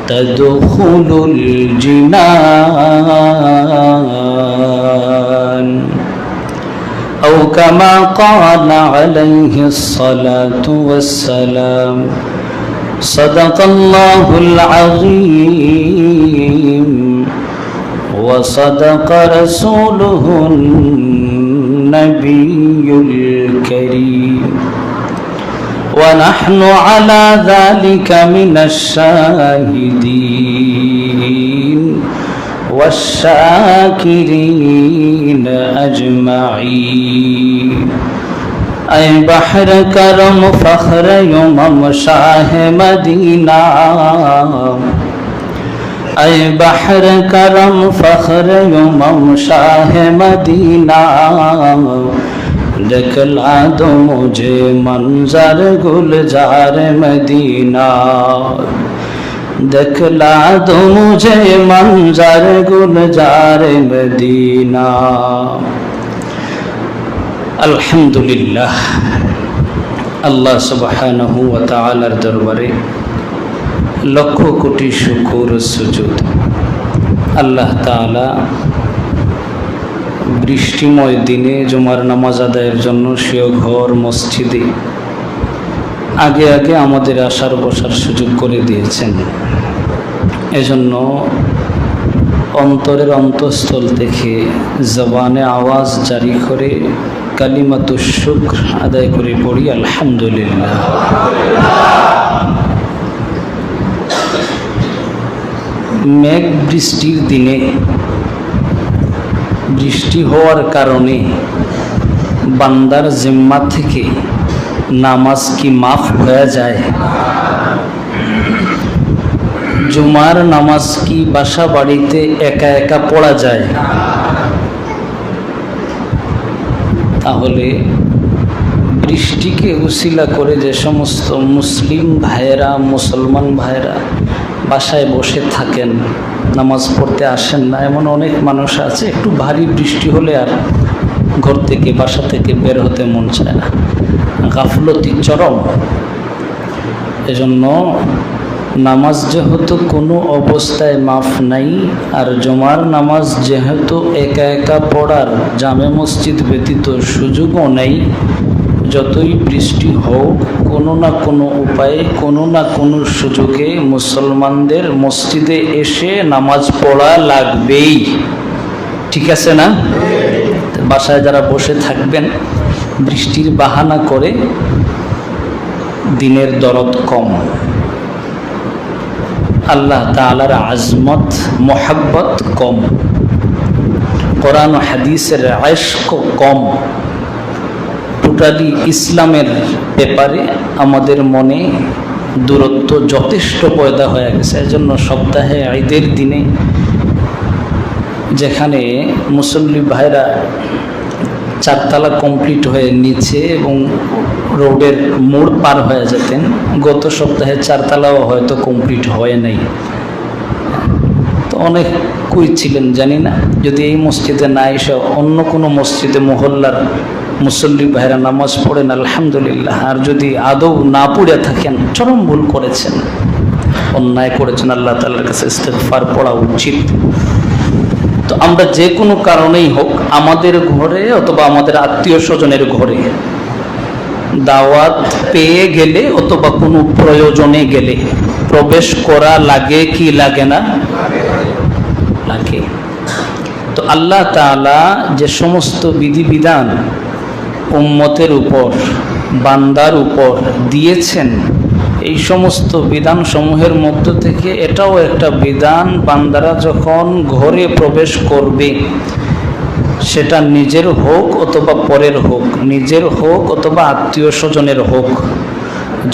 تدخل الجنان أو كما قال عليه الصلاة والسلام صدق الله العظيم وصدق رسوله النبي الكريم ونحن على ذلك من الشاهدين والشاكرين أجمعين اے بحر کرم فخر یمم شاہ مدینہ اے بحر کرم فخر یمم شاہ مدینہ دکھلا دو مجھے منظر گلزار مدینہ دکھلا دو مجھے منظر گلزار مدینہ আলহামদুলিল্লাহ আল্লাহ সুবহানাহু ওয়া তাআলার দরবারে লক্ষ কোটি শুকর ও সুজুদ। আল্লাহ তাআলা বৃষ্টিময় দিনে জুমার নামাজ আদায়ের জন্য সেও ঘর মসজিদে আগে আগে আমাদের আসার বসার সুযোগ করে দিয়েছেন। এজন্য অন্তরের অন্তঃস্থল থেকে জবানে আওয়াজ জারি করে কালিমাতুশ শুকর আদায় করে পড়ি আলহামদুলিল্লাহ। মেঘ বৃষ্টির দিনে বৃষ্টি হওয়ার কারণে বান্দার জিম্মা থেকে নামাজ কি মাফ হয়ে যায়? জুমার নামাজ কি বাসা বাড়িতে একা একা পড়া যায়? তাহলে বৃষ্টিকে উসিলা করে যে সমস্ত মুসলিম ভাইয়েরা, মুসলমান ভাইয়েরা বাসায় বসে থাকেন, নামাজ পড়তে আসেন না, এমন অনেক মানুষ আছে একটু ভারী বৃষ্টি হলে আর ঘর থেকে বাসা থেকে বের হতে মন চায় না, গাফলতি চরম। এজন্য নামাজ যেহেতু কোনো অবস্থায় মাফ নাই, আর জুমার নামাজ যেহেতু একা একা পড়ার জামে মসজিদ ব্যতীত সুযোগও নেই, যতই বৃষ্টি হোক কোনো না কোনো উপায়ে কোনো না কোনো সুযোগে মুসলমানদের মসজিদে এসে নামাজ পড়া লাগবেই। ঠিক আছে না? বাসায় যারা বসে থাকবেন বৃষ্টির বাহানা করে, দিনের দরদ কম, আল্লাহ তাআলার আজমত মোহাব্বত কম, কোরআন ও হাদিসের ইশক কম, টোটালি ইসলামের ব্যাপারে আমাদের মনে দূরত্ব যথেষ্ট পয়দা হয়ে গেছে। এজন্য সপ্তাহে ঈদের দিনে যেখানে মুসল্লি ভাইরা চারতলা কমপ্লিট হয়ে নিচে এবং রোডের মোড় পার হয়ে যেতেন, গত সপ্তাহে চারতলাও হয়তো কমপ্লিট হয় নাই। তো অনেক কই ছিলেন জানি না, যদি এই মসজিদে না এসে অন্য কোনো মসজিদে মহল্লার মুসল্লি ভাইরা নামাজ পড়েন আলহামদুলিল্লাহ, আর যদি আদৌ না পড়ে থাকেন চরম ভুল করেছেন, অন্যায় করেছেন, আল্লাহ তাআলার কাছে ইস্তিগফার পড়া উচিত। তো আমরা যে কোনো কারণেই হোক আমাদের ঘরে অথবা আমাদের আত্মীয় স্বজনের ঘরে দাওয়াত পেয়ে গেলে অথবা কোনো প্রয়োজনে গেলে প্রবেশ করা লাগে কি লাগে না? লাগে। তো আল্লাহ তাআলা যে সমস্ত বিধিবিধান উম্মতের উপর, বান্দার উপর দিয়েছেন, এই সমস্ত বিধানসমূহের মধ্য থেকে এটাও একটা বিধান, বান্দারা যখন ঘরে প্রবেশ করবে, সেটা নিজের হোক অথবা পরের হোক, নিজের হোক অথবা আত্মীয় স্বজনের হোক,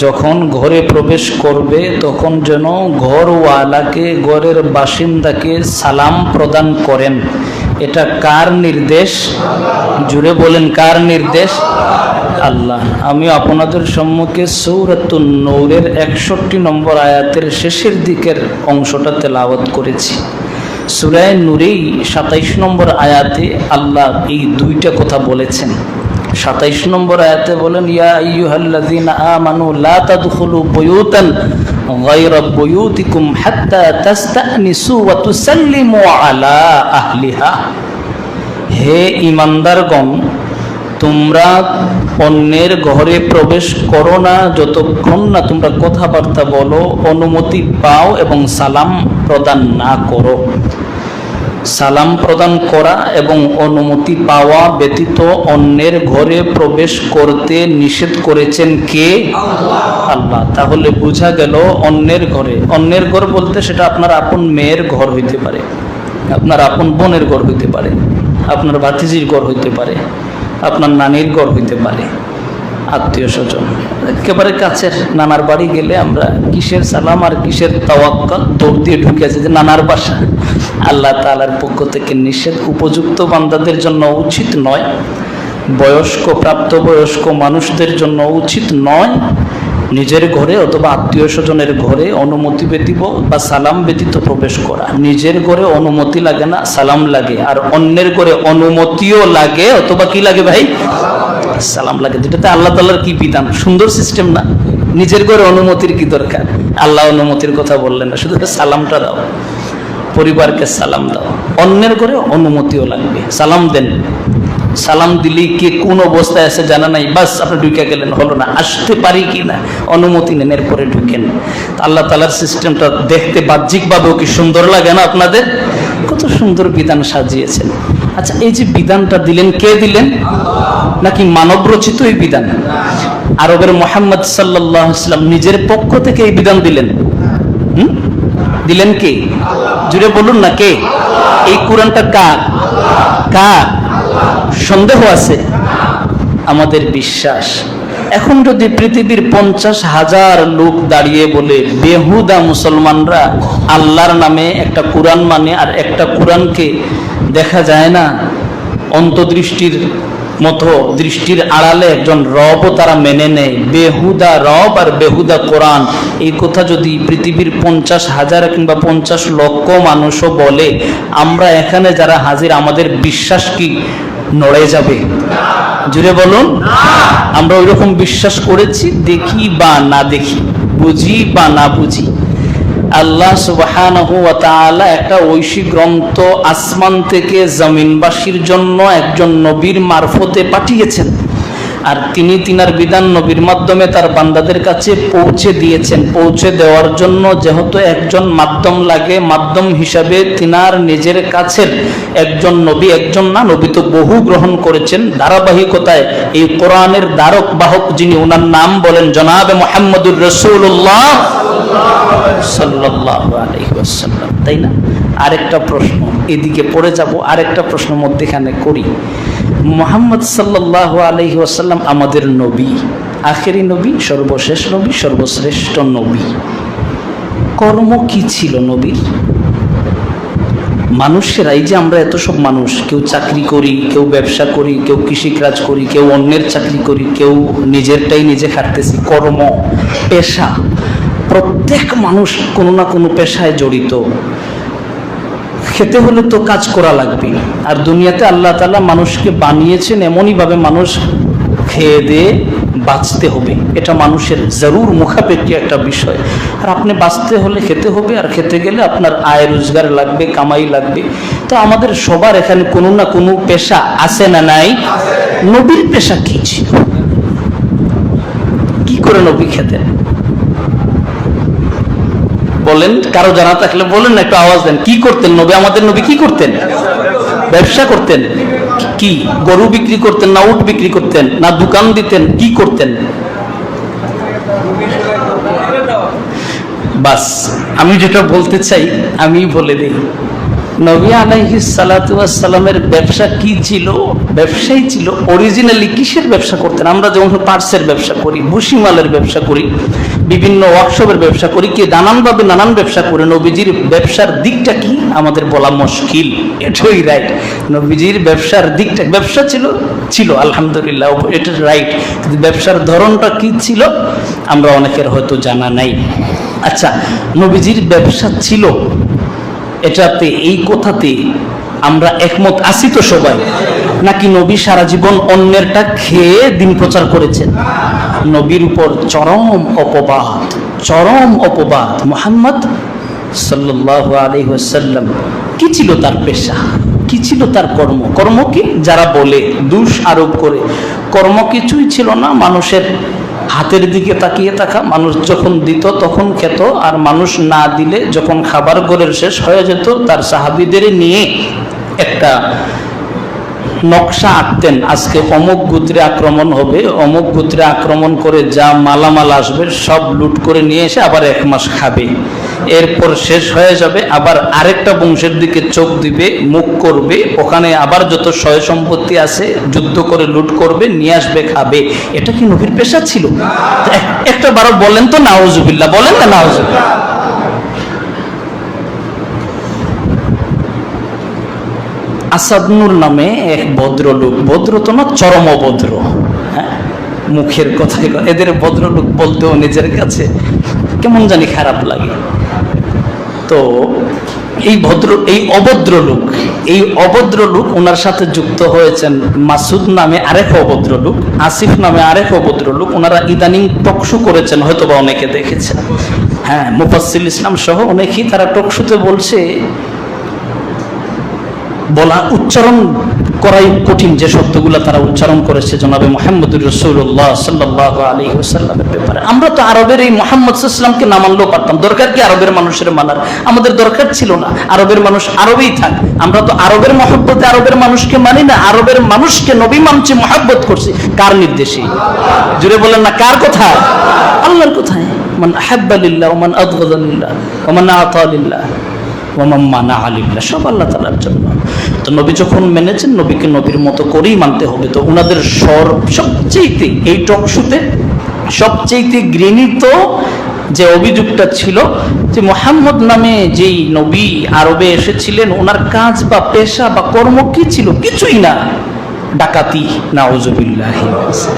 যখন ঘরে প্রবেশ করবে তখন যেন ঘরওয়ালাকে, ঘরের বাসিন্দাকে সালাম প্রদান করেন। এটা কার নির্দেশ? জুড়ে বলেন, কার নির্দেশ? আল্লাহ। আমি আপনাদের সম্মুখে সূরাতুন নূরের 61 নম্বর আয়াতের শেষের দিকের অংশটা তেলাওয়াত করেছি। সূরা নূরেই 27 নম্বর আয়াতে আল্লাহ এই দুইটা কথা বলেছেন। 27 নম্বর আয়াতে বলেন, ইয়া আইয়ুহাল্লাযীনা আমানু লা তাদখুলু বুয়ুতান গায়রা বুয়ুতিকুম হাত্তা তাস্তানিসু ওয়া তুসাল্লিমু আলা আহলিহা। হে ঈমানদারগণ, তোমরা অন্যের ঘরে প্রবেশ করো না যতক্ষণ না তোমরা কথাবার্তা বলো, অনুমতি পাও এবং সালাম প্রদান না করো। সালাম প্রদান করা এবং অনুমতি পাওয়া ব্যতীত অন্যের ঘরে প্রবেশ করতে নিষেধ করেছেন কে? আল্লাহ। তাহলে বোঝা গেল অন্যের ঘরে, অন্যের ঘর বলতে সেটা আপনার আপন মেয়ের ঘর হইতে পারে, আপনার আপন বোনের ঘর হইতে পারে, আপনার ভাতিজির ঘর হইতে পারে, আপনার নানির ঘর হইতে পারে, আত্মীয় স্বজন একেবারে কাছের নানার বাড়ি গেলে আমরা কিসের সালাম আর কিসের তাওয়াক্কুল, দৌড় দিয়ে ঢুকে আছে যে নানার বাসা। আল্লাহ তাআলার পক্ষ থেকে নিষেধ। উপযুক্ত বান্দাদের জন্য উচিত নয়, বয়স্ক প্রাপ্তবয়স্ক মানুষদের জন্য উচিত নয় নিজের ঘরে অথবা আত্মীয় স্বজনের ঘরে অনুমতি ব্যতীত বা সালাম ব্যতীত প্রবেশ করা। নিজের ঘরে অনুমতি লাগে না, সালাম লাগে, আর অন্যের ঘরে অনুমতিও লাগে অথবা কি লাগে ভাই? সালাম লাগে। যেটাতে আল্লাহ তাআলার কি বিধান, সুন্দর সিস্টেম না? নিজের ঘরে অনুমতির কি দরকার? আল্লাহ অনুমতির কথা বললেন না, শুধু সালামটা দাও, পরিবারকে সালাম দাও। অন্যের ঘরে অনুমতিও লাগবে, সালাম দেন। সালাম দিলেই কে কোন অবস্থায় আছে জানা নাই, বাস আপনি ঢুকে গেলেন, হলো না, আসতে পারি কি না অনুমতি নেন, এরপরে ঢুকেন। আল্লাহ তাআলার সিস্টেমটা দেখতে বাহ্যিকভাবেও কি সুন্দর লাগে না আপনাদের? কত সুন্দর বিধান সাজিয়েছেন। আচ্ছা, এই যে বিধানটা দিলেন, কে দিলেন? নাকি মানব রচিত এই বিধান? আরবের মুহাম্মদ সাল্লাল্লাহু আলাইহি ওয়াসাল্লাম নিজের পক্ষ থেকে এই বিধান দিলেন। দিলেন কে? জুড়ে বলুন না, কে? এই কোরআনটা কার? কার? সন্দেহ আছে? আমাদের বিশ্বাস। এখন যদি পৃথিবীর 50,000 লোক দাঁড়িয়ে বলে বেহুদা মুসলমানরা আল্লাহর নামে একটা কোরআন মানে আর একটা কোরআনকে দেখা যায় না, অন্তর্দৃষ্টির মতো দৃষ্টির আড়ালে একজন রবও তারা মেনে নেয়, বেহুদা রব আর বেহুদা কোরআন, এই কথা যদি পৃথিবীর 50,000 কিংবা 50 লক্ষ মানুষও বলে, আমরা এখানে যারা হাজির আমাদের বিশ্বাস কি নড়ে যাবে? জুড়ে বলুন। আমরা ওই রকম বিশ্বাস করেছি, দেখি বা না দেখি, বুঝি বা না বুঝি। আল্লাহ সুবহানাহু ওয়া তাআলা একটা ঐশী গ্রন্থ আসমান থেকে জমিনবাসীর জন্য একজন নবীর মারফতে পাঠিয়েছেন, আর তিনি তিনার বিধান নবীর মাধ্যমে তার বান্দাদের কাছে পৌঁছে দিয়েছেন। পৌঁছে দেওয়ার জন্য যেহেতু একজন মাধ্যম লাগে, মাধ্যম হিসাবে তিনার নিজের কাছের একজন নবী, একজন না, নবী তো বহু গ্রহণ করেছেন ধারাবাহিকতায়। এই কোরআনের ধারক বাহক যিনি, ওনার নাম বলেন জনাবে মুহাম্মদুর রাসূলুল্লাহ সাল্লাল্লাহু আলাইহি ওয়াসাল্লাম, তাই না? আরেকটা প্রশ্ন, এদিকে পড়ে যাব, আরেকটা প্রশ্ন মধ্যখানে করি। মুহাম্মদ সাল্লাল্লাহু আলাইহি ওয়াসাল্লাম আমাদের নবী, আখেরি নবী, সর্বশেষ নবী, সর্বশ্রেষ্ঠ নবী। কর্ম কি ছিল নবীর? মানুষেরা, এই যে আমরা এত সব মানুষ, কেউ চাকরি করি, কেউ ব্যবসা করি, কেউ কৃষিকাজ করি, কেউ অন্যের চাকরি করি, কেউ নিজেরটাই নিজে খাটতেছি, কর্ম, পেশা, প্রত্যেক মানুষ কোনো না কোনো পেশায় জড়িত। খেতে হলে তো কাজ করা লাগবে, আর দুনিয়াতে আল্লাহ তাআলা মানুষকে বানিয়েছেন এমনইভাবে মানুষ খেয়ে দিয়ে বাঁচতে হবে, এটা মানুষের জরুর মুখাপেক্ষি একটা বিষয়। আর আপনি বাঁচতে হলে খেতে হবে, আর খেতে গেলে আপনার আয় রোজগার লাগবে, কামাই লাগবে। তো আমাদের সবার এখানে কোনো না কোনো পেশা আছে না নাই? নবীর পেশা কি ছিল? কি করে নবী খেতেন বলেন? কারো জানা থাকলে বলেন না, একটু আওয়াজ দেন। কি করতেন নবী? আমাদের নবী কি করতেন? ব্যবসা করতেন। কি? গরু বিক্রি করতেন না উট বিক্রি করতেন না দোকান দিতেন? কি করতেন? বাস আমি যেটা বলতে চাই আমি বলে দিই। নবী আলাইহিস সালাতু ওয়াস সালামের ব্যবসা কি ছিল? ব্যবসাই ছিল। অরিজিনালি কিসের ব্যবসা করতেন? আমরা যেমন পার্টসের ব্যবসা করি, ভুসিমালের ব্যবসা করি, বিভিন্ন ওয়ার্কশপের ব্যবসা করি, কি নানানভাবে নানান ব্যবসা করে। নবীজির ব্যবসার দিকটা কি আমাদের বলা মুশকিল, এটাই রাইট। নবীজির ব্যবসার দিকটা, ব্যবসা ছিল আলহামদুলিল্লাহ, এটা রাইট, কিন্তু ব্যবসার ধরনটা কি ছিল আমরা অনেকের হয়তো জানা নাই। আচ্ছা, নবীজির ব্যবসা ছিল, এটাতে এই কথাতে আমরা একমত আছি তো সবাই? নাকি নবী সারা জীবন অন্যেরটা খেয়ে দিন প্রচার করেছেন? নবীর উপর চরম অপবাদ। মুহাম্মদ সাল্লাল্লাহু আলাইহি ওয়াসাল্লাম কি ছিল তার পেশা, কি ছিল তার কর্ম কি? যারা বলে দোষ আরোপ করে, কর্ম কিছুই ছিল না, মানুষের হাতের দিকে তাকিয়ে থাকা, মানুষ যখন দিত তখন খেত, আর মানুষ না দিলে যখন খাবার ঘরের শেষ হয়ে যেত তার সাহাবীদের নিয়ে একটা নকশা আঁকতেন, আজকে অমুক গোত্রে আক্রমণ হবে, অমুক গোত্রে আক্রমণ করে যা মালামাল আসবে সব লুট করে নিয়ে এসে আবার 1 মাস খাবে, এরপর শেষ হয়ে যাবে, আবার আরেকটা বংশের দিকে চোখ দিবে, মুখ করবে, ওখানে আবার যত সয় সম্পত্তি আছে যুদ্ধ করে লুট করবে, নিয়ে আসবে, খাবে। এটা কি নবীর পেশা ছিল? একটা বারো বলেন তো নাউজুবিল্লাহ, বলেন না নাউজুবিল্লাহ। আসাদনুর নামে এক ভদ্রলোক, ভদ্র তো না, চরম অভদ্র, হ্যাঁ, মুখের কথাই, এদের ভদ্রলোক বলতেও নিজের কাছে কেমন জানি খারাপ লাগে। তো এই অভদ্রলোক ওনার সাথে যুক্ত হয়েছেন মাসুদ নামে আরেক অভদ্রলোক, আসিফ নামে আরেক অভদ্রলোক। ওনারা ইদানিং টকশো করেছেন, হয়তোবা অনেকে দেখেছেন, হ্যাঁ, মুফাসসিল ইসলাম সহ অনেকেই তারা টকশোতে বলছে, বলা উচ্চারণ করাই কঠিন যে শব্দগুলো তারা উচ্চারণ করেছে জনাবে মুহাম্মদুর রাসূলুল্লাহ সাল্লাল্লাহু আলাইহি ওয়াসাল্লামের ব্যাপারে। আমরা তো আরবের এই মুহাম্মদ সাল্লাল্লাহু আলাইহি ওয়াসাল্লামকে না মানলেও পারতাম, দরকার কি আরবের মানুষের মানার? আমাদের দরকার ছিল না, আরবের মানুষ আরবেই থাক। আমরা তো আরবের মহব্বতে আরবের মানুষকে মানি না, আরবের মানুষকে নবী মানছি, মহব্বত করছি। কার নির্দেশে? জুড়ে বলেন না, কার কথায়? আল্লাহর কথায়। মান আহাব্বা লিল্লাহ ওয়া মান আবগাদা লিল্লাহ ওয়া মান আতা লিল্লাহ ওয়া মান মানা লিল্লাহ, সব আল্লাহ তাআলার জন্য। তো নবী যখন মেনেছেন, নবীকে নবীর মতো করেই মানতে হবে। তো ওনাদের সবচেয়ে এই টকশোতে সবচেয়ে ঘৃণিত যে অভিযোগটা ছিল যে মুহাম্মদ নামে যেই নবী আরবে এসেছিলেন, ওনার কাজ বা পেশা বা কর্ম কি ছিল? কিছুই না, ডাকাতি। নাউজুবিল্লাহ।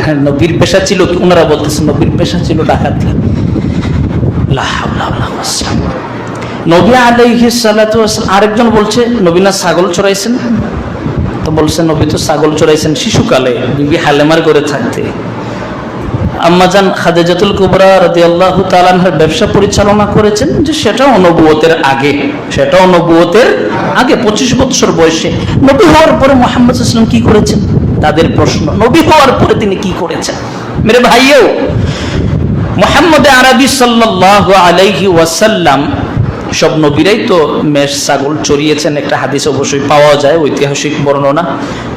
হ্যাঁ, নবীর পেশা ছিল কি? ওনারা বলতেছেন নবীর পেশা ছিল ডাকাতি। লা হাওলা ওয়ালা কুওয়াতা। নবী আলাইহিস সালাতু ওয়াসসালাম, আরেকজন বলছে নবী না ছাগল চড়াইছেন? তো বলছে নবী তো ছাগল চড়াইছেন শিশুকালে, বিবি হালেমার করে থাকতে। আম্মাজান খাদিজাতুল কুবরা রাদিয়াল্লাহু তাআলা আনহার ব্যবসা পরিচালনা করেছেন, যে সেটাও নবুয়তের আগে, 25 বছর বয়সে। নবী হওয়ার পরে মুহাম্মদ সাল্লাল্লাহু আলাইহি ওয়াসাল্লাম কি করেছেন? তাদের প্রশ্ন, নবী হওয়ার পরে তিনি কি করেছেন? মেরে ভাইও, মুহাম্মদ আরবি সাল্লাল্লাহু আলাইহি ওয়াসাল্লাম, সব নবীরাই তো মেষ ছাগল চড়িয়েছেন, একটা হাদিস অবশ্যই পাওয়া যায়, ঐতিহাসিক বর্ণনা।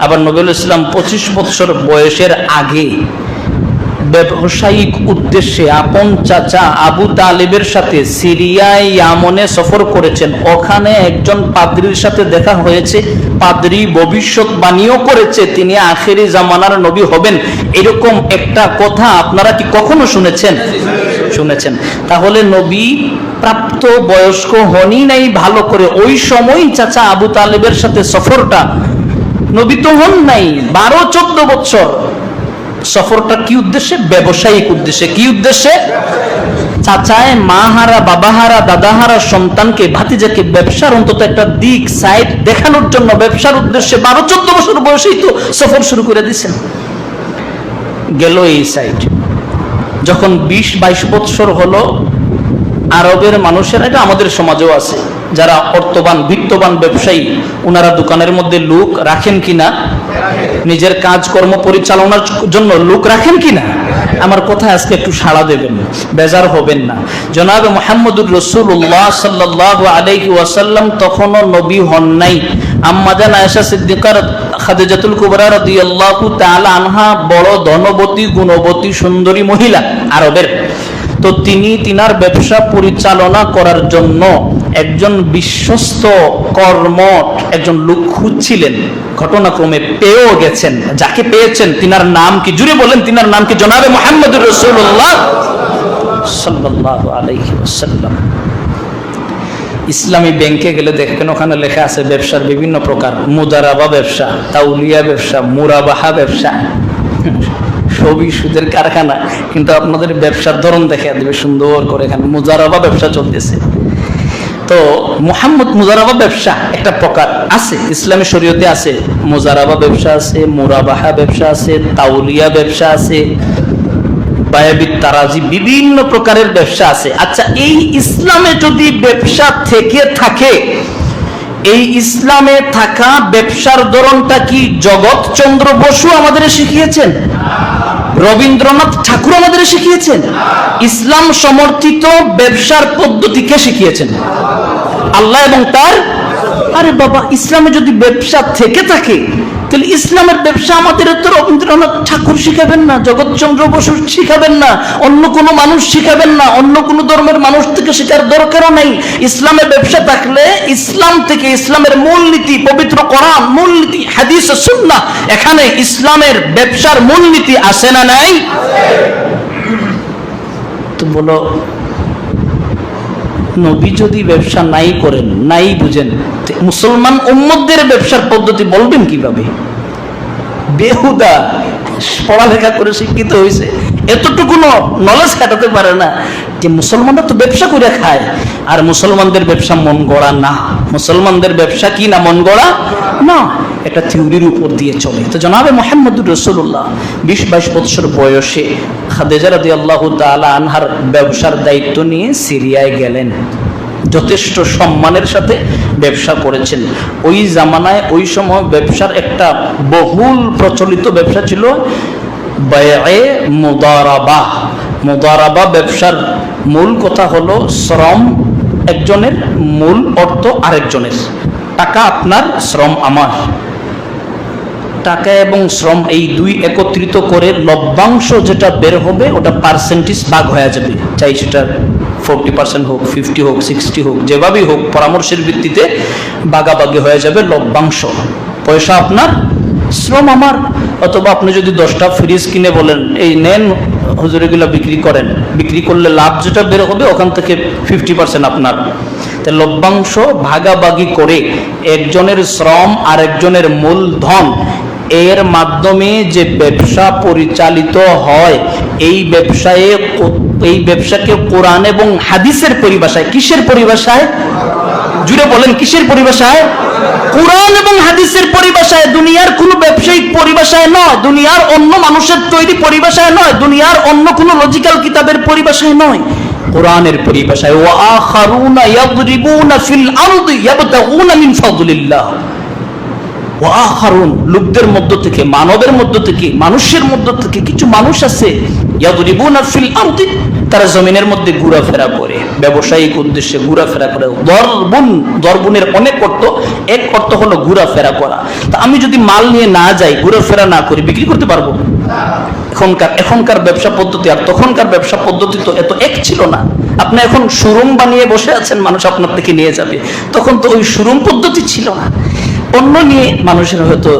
আবার নবী ইসলাম 25 বছর বয়সের আগে ব্যবসায়িক উদ্দেশ্যে আপন চাচা আবু তালিবের সাথে সিরিয়ায় ইয়ামনে সফর করেছেন। ওখানে একজন পাদ্রীর সাথে দেখা হয়েছে, পাদ্রী ভবিষ্যৎবাণীও করেছে তিনি আখেরি জামানার নবী হবেন। এরকম একটা কথা আপনারা কি কখনো শুনেছেন? তাহলে নবী প্রাপ্ত বয়স্ক হনই নাই ভালো করে, ওই সময় চাচা আবু তালিবের সাথে সফরটা, নবী তো হন নাই 12-14 বছর। সফরটা কি উদ্দেশ্যে? ব্যবসায়িক উদ্দেশ্যে। কি উদ্দেশ্যে? চাচায় মা হারা, বাবা হারা, দাদা হারা সন্তানকে, ভাতিজাকে ব্যবসার অন্তত একটা দিক সাইড দেখানোর জন্য, ব্যবসার উদ্দেশ্যে 12-14 বছর বয়সেই তো সফর শুরু করে দিয়েছেন। গেল এই সাইড। যখন 20-22 বছর হলো, আরবের মানুষেরা, এটা আমাদের সমাজেও আছে, যারা অর্থবান বিত্তবান ব্যবসায়ী, ওনারা দোকানের মধ্যে লোক রাখেন কিনা? নিজের কাজকর্ম পরিচালনার জন্য লোক রাখেন কিনা? আমার কথা আজকে একটু সাড়া দেবেন, বেজার হবেন না। জনাবে মুহাম্মদুর রাসূলুল্লাহ সাল্লাল্লাহু আলাইহি ওয়াসাল্লাম তখনও নবী হন নাই। আম্মাজান আয়েশা সিদ্দিকা খাদিজাতুল কুবরা রাদিয়াল্লাহু তাআলা আনহা বড় ধনবতী, গুণবতী, সুন্দরী মহিলা আরবের। তো তিনি তিনার ব্যবসা পরিচালনা করার জন্য একজন বিশ্বস্ত কর্মঠ একজন লোক খুঁজছিলেন। ঘটনাক্রমে পেয়েও গেছেন। যাকে পেয়েছেন তিনার নাম কি? জুড়ে বলেন, তিনার নাম কি? জনাবে মুহাম্মদুর রাসূলুল্লাহ সাল্লাল্লাহু আলাইহি ওয়াসাল্লাম। ইসলামী ব্যাংকে গেলে দেখবেন ওখানে লেখা আছে ব্যবসার বিভিন্ন প্রকার, মুদারাবা ব্যবসা, তাউলিয়া ব্যবসা, মুরাবাহা ব্যবসা, সবই সুদের কারখানা। কিন্তু আপনাদের ব্যবসার ধরন দেখা দেবে সুন্দর করে, এখানে মুজারাবা ব্যবসা চলতেছে। তো মুহাম্মদ মুজারাবা ব্যবসা একটা প্রকার আছে, ইসলামী শরীয়তে আছে। মুজারাবা ব্যবসা আছে, মুরাবাহা ব্যবসা আছে, তাউলিয়া ব্যবসা আছে, বায়াবিত তারাজি, বিভিন্ন প্রকারের ব্যবসা আছে। আচ্ছা, এই ইসলামে যদি ব্যবসা থেকে থাকে, এই ইসলামে থাকা ব্যবসার ধরনটা কি জগৎচন্দ্র বসু আমাদের শিখিয়েছেন? রবীন্দ্রনাথ ঠাকুর আমাদের শিখিয়েছেন? ইসলাম সমর্থিত ব্যবসার পদ্ধতি কে শিখিয়েছেন? আল্লাহ এবং তার। আরে বাবা, ইসলামে যদি ব্যবসা থেকে থাকে, তাহলে ইসলামের ব্যবসা আমাদের তো রবীন্দ্রনাথ ঠাকুর শিখাবেন না, জগৎচন্দ্র বসু শিখাবেন না, অন্য কোনো মানুষ শিখাবেন না, অন্য কোনো ধর্মের মানুষ থেকে শেখার দরকারও নেই। ইসলামের ব্যবসা থাকলে ইসলাম থেকে, ইসলামের মূলনীতি, পবিত্র কোরআন, মূলনীতি হাদিস ও সুন্নাহ, এখানে ইসলামের ব্যবসার মূলনীতি আছে না নাই? তো বলো, নবী যদি ব্যবসা নাই করেন, নাই বুঝেন, মুসলমান উম্মতদের ব্যবসার পদ্ধতি বলবেন কিভাবে? বেহুদা, পড়ালেখা করে শিক্ষিত হয়েছে, এতটুকু নলেজ কাটাতে পারে না যে মুসলমানরা তো ব্যবসা করে খায়, আর মুসলমানদের ব্যবসা মন গড়া না। মুসলমানদের ব্যবসা কি না? মন গড়া না, একটা থিওরির উপর দিয়ে চলে। তো জনাবে মুহাম্মদুর রাসূলুল্লাহ 20-22 বছর বয়সে খাদিজা রাদিয়াল্লাহু তাআলা আনহার ব্যবসার দায়িত্ব নিয়ে সিরিয়ায় গেলেন। যথেষ্ট সম্মানের সাথে ব্যবসা করেছেন। ওই জামানায়, ওই সময় ব্যবসার একটা বহুল প্রচলিত ব্যবসা ছিল বায়য়ে মুদারাবা। মুদারাবা ব্যবসার মূল কথা হলো শ্রম একজনের, মূল অর্থ আরেকজনের। টাকা আপনার, শ্রম আমার। টাকা এবং শ্রম এই দুই একত্রিত করে লভ্যাংশ যেটা বের হবে, ওটা পার্সেন্টেজ ভাগ হয়ে যাবে। চাই সেটা 40% হোক, 50 হোক, 60 হোক, যেভাবেই হোক, পরামর্শের ভিত্তিতে ভাগাভাগি হয়ে যাবে লভ্যাংশ। পয়সা আপনার, শ্রম আমার। অথবা আপনি যদি 10টা ফ্রিজ কিনে বলেন, এই নেন হুজুর, এগুলো বিক্রি করেন, বিক্রি করলে লাভ যেটা বের হবে ওখান থেকে 50% আপনার। তাই লভ্যাংশ ভাগাভাগি করে একজনের শ্রম আর একজনের মূলধন, এর মাধ্যমে যে ব্যবসা পরিচালিত হয়, এই ব্যবসাকে কোরআন এবং হাদিসের পরিভাষায়, কিসের পরিভাষায়? জুড়ে বলেন, কিসের পরিভাষায়? কোরআন এবং হাদিসের পরিভাষায়, দুনিয়ার কোনো ব্যবসায়িক পরিভাষায় নয়, দুনিয়ার অন্য মানুষের তৈরি পরিভাষায় নয়, দুনিয়ার অন্য কোনো লজিক্যাল কিতাবের পরিভাষায় নয়, কোরআনের পরিভাষায়। ওয়া আখারুনা ইয়াদরিবুনা ফিল আরদি ইয়াবতাগুনা মিন ফাদলিল্লাহ। ওয়া আখারুন, লোকদের মধ্য থেকে, মানবের মধ্য থেকে, মানুষের মধ্য থেকে কিছু মানুষ আছে, ইয়াদরিবুনা ফিল আরদি, তারা জমিনের মধ্যে ঘোরাফেরা করে, ব্যবসায়িক উদ্দেশ্যে ঘোরাফেরা করে। দরবুনের অনেক অর্থ, এক অর্থ হলো ঘোরাফেরা করা। তা আমি যদি মাল নিয়ে না যাই, ঘোরাফেরা না করি, বিক্রি করতে পারবো? এখনকার ব্যবসা পদ্ধতি আর তখনকার ব্যবসা পদ্ধতি তো এত এক ছিল না। আপনি এখন শোরুম বানিয়ে বসে আছেন, মানুষ আপনার থেকে নিয়ে যাবে। তখন তো ওই শোরুম পদ্ধতি ছিল না। পণ্য নিয়ে মানুষের হয়তো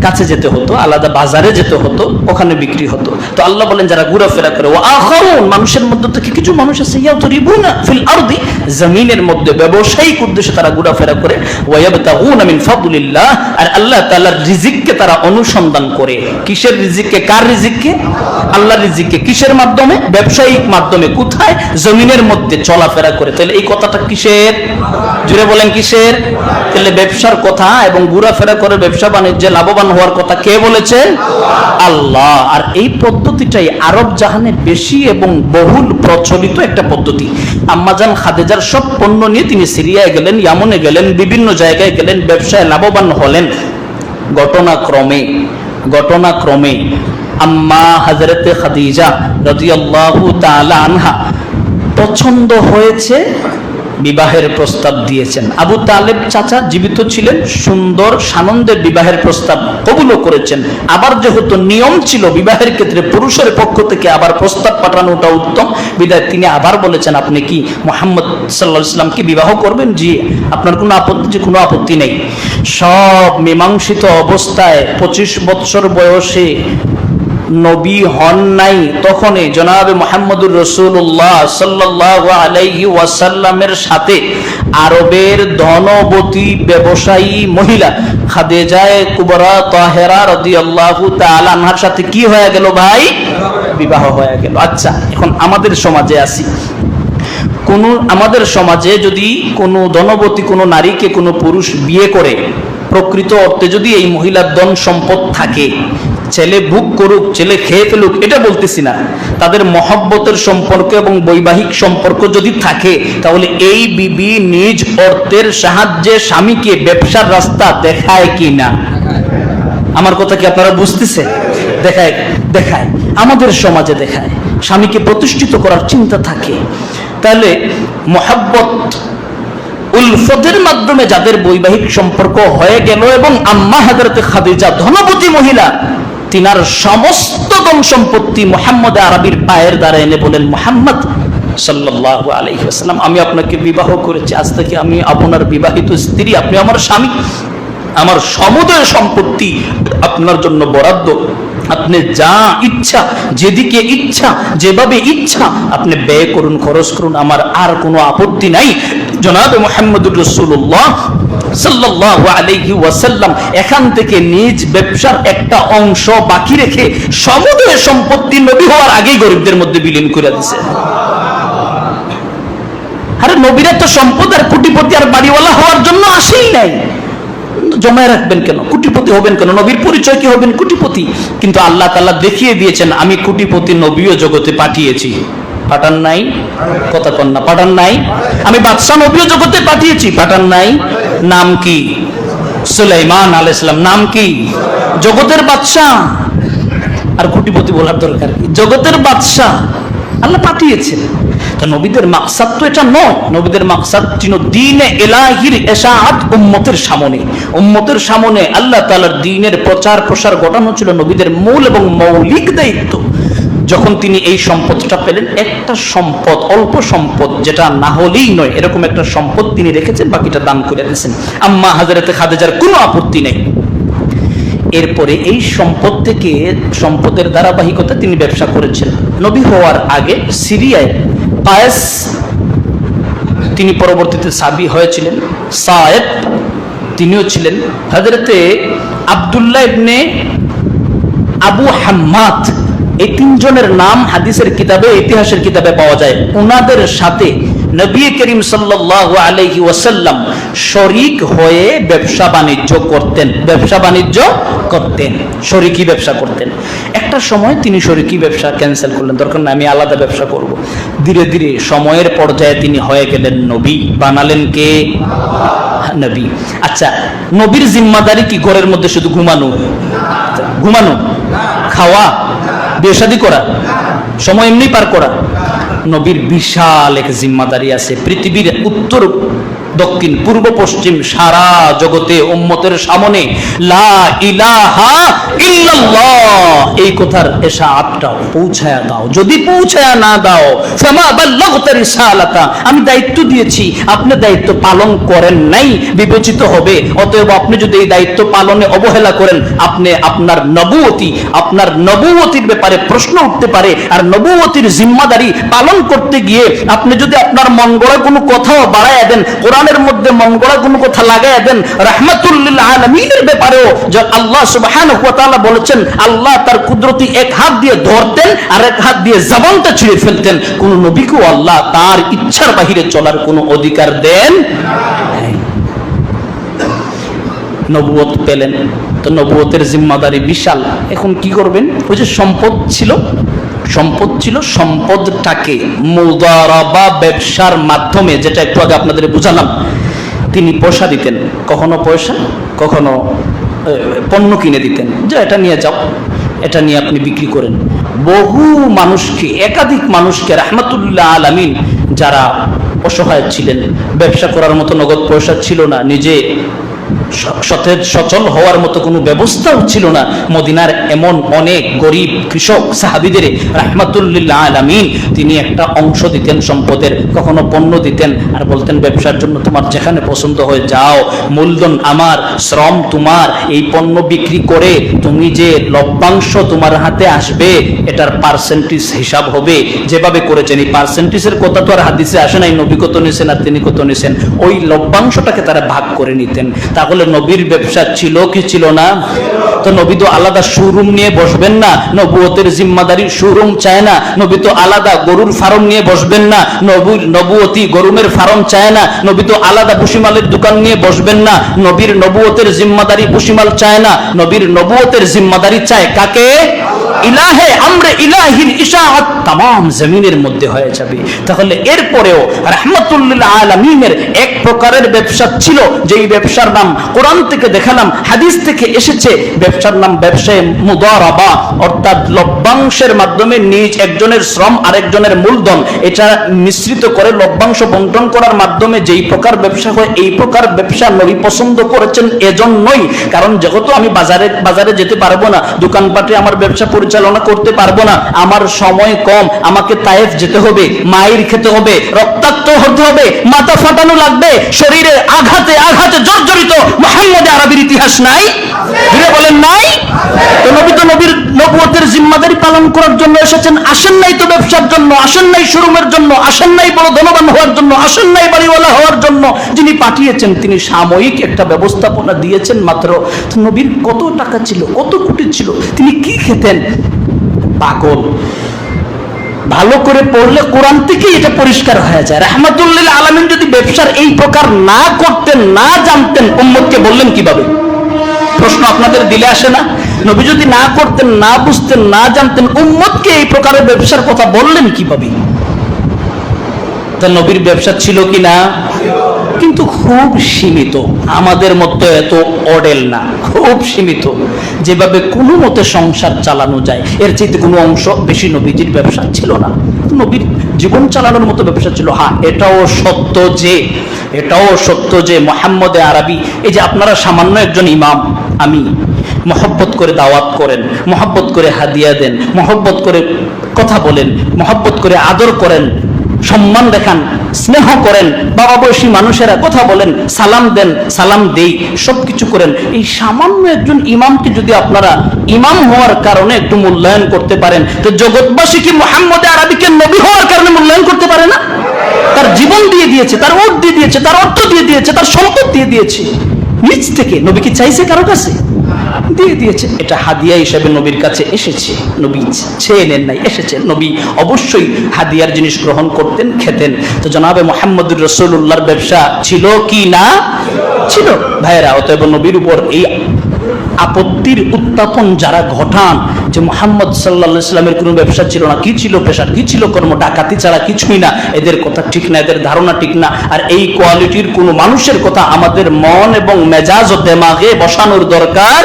কাছে যেতে হতো, আলাদা বাজারে যেতে হতো, ওখানে বিক্রি হতো। তো আল্লাহ বলেন, যারা ঘোরাফেরা করে, ও আখারুন, মানুষের মধ্যে থেকে কিছু মানুষ আছে, ইয়াদরিবুনা ফিল আরদি, জমিনের মধ্যে ব্যবসায়িক উদ্দেশ্যে তারা ঘোরাফেরা করে, ওয়া ইয়াবতাগুনা মিন ফাদলিল্লাহ, আর আল্লাহ তাআলার রিজিককে তারা অনুসন্ধান করে। কিসের রিজিককে? কার রিজিককে? আল্লাহর রিজিককে। কিসের মাধ্যমে? ব্যবসায়িক মাধ্যমে। কোথায়? জমিনের মধ্যে চলাফেরা করে। তাহলে এই কথাটা কিসের? জুড়ে বলেন, কিসের? তাহলে ব্যবসার কথা এবং ঘোরাফেরা করে ব্যবসা বাণিজ্যে লাভবান হওয়ার কথা কে বলেছেন? আল্লাহ। আর এই পদ্ধতিটাই আরব জাহানে বেশি এবং বহুল প্রচলিত একটা পদ্ধতি। আম্মাজান খাদিজার সব পণ্য নিয়ে তিনি সিরিয়ায় গেলেন, ইয়ামনে গেলেন, বিভিন্ন জায়গায় গেলেন, ব্যবসায় লাভবান হলেন। ঘটনাক্রমে আম্মা হযরতে খাদিজা রাদিয়াল্লাহু তাআলা আনহা পছন্দ হয়েছে, বিবাহের প্রস্তাব দিয়েছেন। আবু তালেব চাচা জীবিত ছিলেন, সুন্দর সানন্দের বিবাহের প্রস্তাব কবুলও করেছেন। আবার যেহেতু নিয়ম ছিল বিবাহের ক্ষেত্রে পুরুষের পক্ষ থেকে আবার প্রস্তাব পাঠানোটা উত্তম, বিদায় তিনি আবার বলেছেন, আপনি কি মুহাম্মদ সাল্লাল্লাহু আলাইহি ওয়াসাল্লামকে বিবাহ করবেন? জি। আপনার কোনো আপত্তি? যে কোনো আপত্তি নেই। সব মীমাংসিত অবস্থায় 25 বছর বয়সে নবী হন নাই, তখনই জনাবে মুহাম্মদুর রাসূলুল্লাহ সাল্লাল্লাহু আলাইহি ওয়াসাল্লামের সাথে আরবের ধনবতী ব্যবসায়ী মহিলা খাদিজায়ে কুবরা তাহেরা রাদিয়াল্লাহু তাআলা আনহার সাথে কি হয়ে গেল ভাই? বিবাহ হয়ে গেল। আচ্ছা, এখন আমাদের সমাজে আসি, কোন আমাদের সমাজে যদি কোনো ধনবতী কোনো নারীকে কোনো পুরুষ বিয়ে করে, প্রকৃত অর্থে যদি এই মহিলার ধন সম্পদ থাকে, ছেলে ভোগ করুক, ছেলে খেয়ে ফেলুক, এটা বলতেছি না, তাদের মহব্বতের সম্পর্ক এবং বৈবাহিক সম্পর্ক যদি থাকে, তাহলে এই বিবি নিজ অর্থের সাহায্যে স্বামীকে ব্যবসার রাস্তা দেখায় কি না? আমার কথা কি আপনারা বুঝতেছে? দেখায়, দেখায়, আমাদের সমাজে দেখায়। স্বামীকে প্রতিষ্ঠিত করার চিন্তা থাকে। তাহলে মহব্বত উলফতের মাধ্যমে যাদের বৈবাহিক সম্পর্ক হয়ে গেল, এবং আম্মা হযরতে খাদিজা ধনবতী মহিলা, তিনার সমস্ত ধন সম্পত্তি মুহাম্মদ আরবির পায়ের দ্বারা এনে বলেন, মুহাম্মদ সাল্লাল্লাহু আলাইহি ওয়াসাল্লাম, আমি আপনাকে বিবাহ করেছি, আজ থেকে আমি আপনার বিবাহিত স্ত্রী, আপনি আমার স্বামী, আমার সমুদয় সম্পত্তি আপনার জন্য বরাদ্দ, আপনি যা ইচ্ছা, যেদিকে ইচ্ছা, যেভাবে ইচ্ছা আপনি ব্যয় করুন, খরচ করুন, আমার আর কোনো আপত্তি নাই। জনাবে মুহাম্মদুর রাসূলুল্লাহ সাল্লাল্লাহু আলাইহি ওয়াসাল্লাম এখান থেকে নিজ ব্যবসার একটা অংশ বাকি রেখে সমুদয় সম্পত্তি নবী হওয়ার আগেই গরিবদের মধ্যে বিলীন করে দিয়েছে। আরে নবীরা তো সম্পদ আর কোটিপতি আর বাড়িওয়ালা হওয়ার জন্য আসেই নাই, জমায় রাখবেন কেন? কোটিপতি হবেন কেন? নবীর পরিচয় কি হবেন? কোটিপতি। কিন্তু আল্লাহ তাআলা দেখিয়ে দিয়েছেন, আমি কোটিপতি নবীও জগতে পাঠিয়েছি। পাঠান নাই? কথা কন না, পাঠান নাই? আমি বাদশা নবীও জগতে পাঠিয়েছি, পাঠান নাই? নাম কি? সুলাইমান আলাইহিস সালাম। নাম কি? জগতের বাদশা। আর কোটিপতি বলার দরকার কি? জগতের বাদশা আল্লাহ পাঠিয়েছেন। তো নবীদের মাকসাদ তো এটা নয়, নবীদের মাকসাদ ছিল দ্বীনে ইলাহির ইশাআত উম্মতের সামনে, উম্মতের সামনে আল্লাহ তাআলার দ্বীনের প্রচার প্রসার ঘটানো ছিল নবীদের মূল এবং মৌলিক দায়িত্ব। যখন তিনি এই সম্পদটা পেলেন, একটা সম্পদ, অল্প সম্পদ, যেটা না হলেই নয়, এরকম একটা সম্পদ তিনি রেখেছেন, বাকিটা দান করে দিয়েছেন। আম্মা হযরতে খাদিজার কোনো আপত্তি নেই। এরপরে এই সম্পদ থেকে, সম্পদের ধারাবাহিকতা তিনি ব্যবসা করেছেন। নবী হওয়ার আগে সিরিয়ায় কায়েস, তিনি পরবর্তীতে সাবি হয়েছিলেন, সায়েব তিনিও ছিলেন। হযরতে আব্দুল্লাহ ইবনে আবু হাম্মাদ, এই তিনজনের নাম হাদিসের কিতাবে, ইতিহাসের কিতাবে পাওয়া যায়। ওনাদের সাথে নবী করিম সাল্লাল্লাহু আলাইহি ওয়াসাল্লাম শরীক হয়ে ব্যবসা বাণিজ্য করতেন, ব্যবসা বাণিজ্য করতেন, শরীকি ব্যবসা করতেন। একটা সময় তিনি শরীকি ব্যবসা ক্যান্সেল করলেন, দরকার না, আমি আলাদা ব্যবসা করব। ধীরে ধীরে সময়ের পর্যায়ে তিনি হয়ে গেলেন নবী, বানালেন কে? নবী। আচ্ছা, নবীর জিম্মাদারি কি ঘরের মধ্যে শুধু ঘুমানো? ঘুমানো, খাওয়া, বিয়ে শাদী করা, সময় এমনি পার করা? নবীর বিশাল এক জিম্মাদারি আছে। পৃথিবীর উত্তর, দক্ষিণ, পূর্ব, পশ্চিম সারা জগতে উম্মতের সামনে লা ইলাহা ইল্লাল্লাহ এই কথার ইশাআতটা পৌঁছায়া দাও। যদি পৌঁছায়া না দাও, ফামা বাল্লাগতা রিসালাতা, আমি দায়িত্ব দিয়েছি, আপনি দায়িত্ব পালন করেন নাই, বিবেচিত হবে। অতএব আপনি যদি এই দায়িত্ব পালনে অবহেলা করেন, আপনি আপনার নবুয়তির ব্যাপারে প্রশ্ন উঠতে পারে। আর নবুয়তির জিম্মাদারি পালন করতে গিয়ে আপনি যদি আপনার মন গড়া কোনো কথাও বাড়াইয়া দেন, কোরআনের মধ্যে মন গড়া কোনো কথা লাগাইয়া দেন, রাহমাতুল লিল আলামিনের ব্যাপারেও যে আল্লাহ সুবহানাহু ওয়া তাআলা বলেছেন, আল্লাহ তার কুদরতি এক হাত দিয়ে ধরতেন আর এক হাত দিয়ে জবানটা ছিঁড়ে ফেলতেন। কোন নবীকেও আল্লাহ তার ইচ্ছার বাহিরে চলার কোনো অধিকার দেন নাই। নবুয়ত পেলেন, তো নবুয়তের জিম্মাদারি বিশাল। এখন কি করবেন? ওই যে সম্পদ ছিল, সম্পদটাকে মুদারাবা, ব্যবসার মাধ্যমে, যেটা একটু আগে আপনাদের বুঝালাম, তিনি পয়সা দিতেন, কখনো পয়সা, কখনো পণ্য কিনে দিতেন, যে এটা নিয়ে যাও, এটা নিয়ে আপনি বিক্রি করেন। বহু মানুষকে, একাধিক মানুষকে, রাহমাতুল্লাহ আলামিন যারা অসহায় ছিলেন, ব্যবসা করার মতো নগদ পয়সা ছিল না, নিজে সচল হওয়ার মতো কোনো ব্যবস্থাও ছিল না, মদিনার এমন অনেক গরিব কৃষক সাহাবীদের রাহমাতুল লিল আলামিন তিনি একটা অংশ দিতেন সম্পদের, কখনো পণ্য দিতেন, আর বলতেন ব্যবসার জন্য তোমার যেখানে পছন্দ হয়ে যাও, মূলধন আমার, শ্রম তোমার, এই পণ্য বিক্রি করে তুমি যে লভ্যাংশ তোমার হাতে আসবে, এটার পার্সেন্টেজ হিসাব হবে। যেভাবে করেছেন, এই পার্সেন্টেজের কথা তো আর হাদিসে আসে নাই, নবী কত নিছেন আর তিনি কত নিছেন, ওই লভ্যাংশটাকে তারা ভাগ করে নিতেন। তাহলে নবীর ব্যবসা ছিল কি ছিল না? তো নবী তো আলাদা শোরুম নিয়ে বসবেন না, নবুয়তের জিম্মাদারি শোরুম চায় না। নবী তো আলাদা গরুর ফার্ম নিয়ে বসবেন না, নবুয়তি গরুমের ফার্ম চায় না। নবী তো আলাদা ভুসিমালের দোকান নিয়ে বসবেন না, নবীর নবুয়তের জিম্মাদারি ভুসিমাল চায় না। নবীর নবুয়তের জিম্মাদারি চায় কাকে? ইলাহে আমরে ইলাহির ইশাআত তামাম জমিনের মধ্যে হয়ে যাবে। তাহলে এরপরেও রাহমাতুল লিল আলামিনের এক প্রকারের ব্যবসা ছিল, যেই ব্যবসার নাম কোরআন থেকে দেখালাম, হাদিস থেকে এসেছে। ব্যবসার নাম ব্যবসায়ে মুদারাবা, অর্থাৎ লভ্যাংশের মাধ্যমে নিজ একজনের শ্রম আরেকজনের মূলধন এটা মিশ্রিত করে লভ্যাংশ বন্টন করার মাধ্যমে যেই প্রকার ব্যবসা হয়, এই প্রকার ব্যবসা নবী পছন্দ করেছেন এজন্যই। কারণ যেহেতু আমি বাজারে যেতে পারবো না, দোকানপাটে আমার ব্যবসা পরিচালনা করতে পারবো না, আমার সময় কম, আমাকে তায়েফ যেতে হবে, মায়ের খেতে হবে, রক্তাক্ত হতে হবে, মাথা ফাটানো লাগবে, শরীরে আঘাতে আঘাতে জর্জরিত মুহাম্মদ আরবির ইতিহাস নাই? ধীরে বলেন নাই? তো নবী তো নবীর নবুয়তের জিম্মাদারি পালন করার জন্য এসেছেন, আসেন নাই তো ব্যবসার জন্য, আসেন নাই শোরুমের জন্য, আসেন নাই বড় ধনবান হওয়ার জন্য, আসেন নাই বাড়িওয়ালা হওয়ার জন্য। যিনি পাঠিয়েছেন তিনি সাময়িক একটা ব্যবস্থাপনা দিয়েছেন মাত্র। তো নবীর কত টাকা ছিল, কত কোটি ছিল, তিনি কি খেতেন? পাগল। ভালো করে পড়লে কোরআন থেকে এটা পরিষ্কার হয়ে যায়। রাহমাতুল লিল আলামিন যদি ব্যবসার এই প্রকার না করতেন, না জানতেন, উম্মতকে বললেন কিভাবে? প্রশ্ন আপনাদের দিলে আসে না? নবী যদি না করতেন, না বুঝতেন, না জানতেন, উম্মতকে এই প্রকারের ব্যবসার কথা বললেন কিভাবে? তা নবীর ব্যবসা ছিল কি না? কিন্তু খুব সীমিত, আমাদের মতো এত অডেল না, খুব সীমিত। যেভাবে কোনো মতে সংসার চালানো যায় এর চাইতে কোনো অংশ বেশি নবীজির ব্যবসা ছিল না। নবীর জীবন চালানোর মতো ব্যবসা ছিল। হ্যাঁ, এটাও সত্য যে মুহাম্মদ আরবি, এই যে আপনারা সামান্য একজন ইমাম, আমি মহব্বত করে দাওয়াত করেন, মহব্বত করে হাদিয়া দেন, মহব্বত করে কথা বলেন, মহব্বত করে আদর করেন, সম্মান দেখান, স্নেহ করেন, বাবা বয়সী মানুষেরা কথা বলেন, সালাম দেন, সালাম দেই, সবকিছু করেন। এই সামান্য একজন ইমামকে যদি আপনারা ইমাম হওয়ার কারণে একটু মূল্যায়ন করতে পারেন, তো জগৎবাসী কি মুহাম্মদ আরবিকে নবী হওয়ার কারণে মূল্যায়ন করতে পারে না? তার জীবন দিয়ে দিয়েছে, তার ওট দিয়ে দিয়েছে, তার অর্থ দিয়ে দিয়েছে, তার সম্পদ দিয়ে দিয়েছে, নিজ থেকে। নবী কি চাইছে কারো কাছে? দিয়ে দিয়েছে। এটা হাদিয়া হিসেবে নবীর কাছে এসেছে, নবী চেয়ে নেন নাই, এসেছে। নবী অবশ্যই হাদিয়ার জিনিস গ্রহণ করতেন, খেতেন। তো জনাবে মুহাম্মদুর রাসূলুল্লাহর ব্যবসা ছিল কি না? ছিল। ভাইয়েরা, অতএব নবীর উপর এই আপত্তির উত্থাপন যারা ঘটান যে মুহাম্মদ সাল্লাল্লাহু আলাইহি ওয়াসাল্লামের কোনো ব্যবসা ছিল না, কি ছিল পেশা, কি ছিল কর্ম, ডাকাতি ছাড়া কিছুই না, এদের কথা ঠিক না, এদের ধারণা ঠিক না। আর এই কোয়ালিটির কোনো মানুষের কথা আমাদের মন এবং মেজাজ ও দেমাগে বসানোর দরকার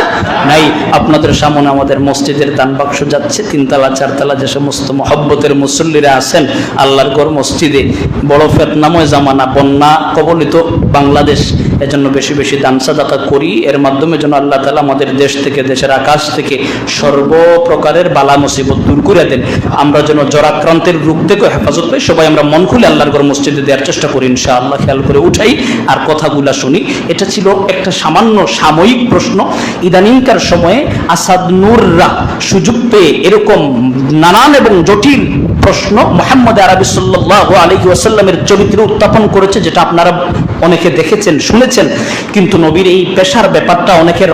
নাই। আপনাদের সামনে আমাদের মসজিদের দান বাক্স যাচ্ছে, 3 তলা 4 তলা, যে সমস্ত মহব্বতের মুসল্লিরা আছেন আল্লাহর ঘর মসজিদে, বড় ফেতনাময় জামানা, বন্যা কবলিত বাংলাদেশ, এজন্য বেশি বেশি দান সাদাকা করি। এর মাধ্যমে যেন আল্লাহ তাআলা আমাদের দেশ থেকে, দেশের আকাশ থেকে সর্বপ্রকারের বালা মুসিবত দূর করে দেন। আমরা যেন জরাক্রান্তের রূপ থেকে হেফাজত পাই। সবাই আমরা মন খুলে আল্লাহর ঘর মসজিদে দেওয়ার চেষ্টা করি ইনশাআল্লাহ। খেয়াল করে উঠাই আর কথাগুলা শুনি। এটা ছিল একটা সামান্য সাময়িক প্রশ্ন। ইদানিংকার সময়ে আসাদ নূররা সুযোগ পেয়ে এরকম নানান এবং জটিল প্রশ্ন মুহাম্মদ আরবি সাল্লাল্লাহু আলাইহি ওয়াসাল্লামের চরিত্রে উত্থাপন করেছে, যেটা আপনারা অনেকে দেখেছেন, শুনেছেন। কিন্তু নবীর এই পেশার ব্যাপারটা অনেকের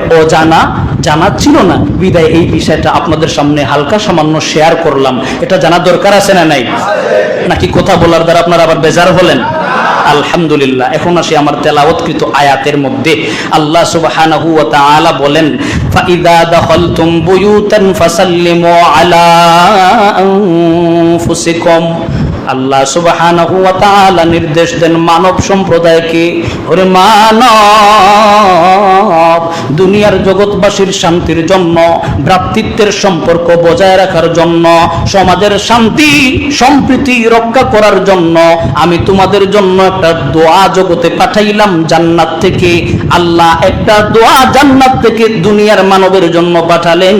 জানা ছিল না, বিদায় এই বিষয়টা আপনাদের সামনে হালকা সামান্য শেয়ার করলাম। এটা জানা দরকার আছে না নাই? নাকি কথা বলার দ্বারা আপনারা আবার বেজার হলেন? আলহামদুলিল্লাহ। এখন আসি আমার তেলাওয়াতকৃত আয়াতের মধ্যে। আল্লাহ সুবহানাহু ওয়া তাআলা বলেন, ফাইদা দাখালতুম বুয়ুতান ফাসাল্লিমু আলা আনফুসিকুম। আল্লাহ সুবহানাহু ওয়া তাআলা নির্দেশ দেন মানব সম্প্রদায়কে, ওরে মানব, দুনিয়ার জগৎবাসীর শান্তির জন্য, ভ্রাতৃত্বের সম্পর্ক বজায় রাখার জন্য, সমাজের শান্তি সম্প্রীতি রক্ষা করার জন্য আমি তোমাদের জন্য একটা দোয়া জগতে পাঠাইলাম জান্নাত থেকে। আল্লাহ একটা দোয়া জান্নাত থেকে দুনিয়ার মানবের জন্য পাঠালেন।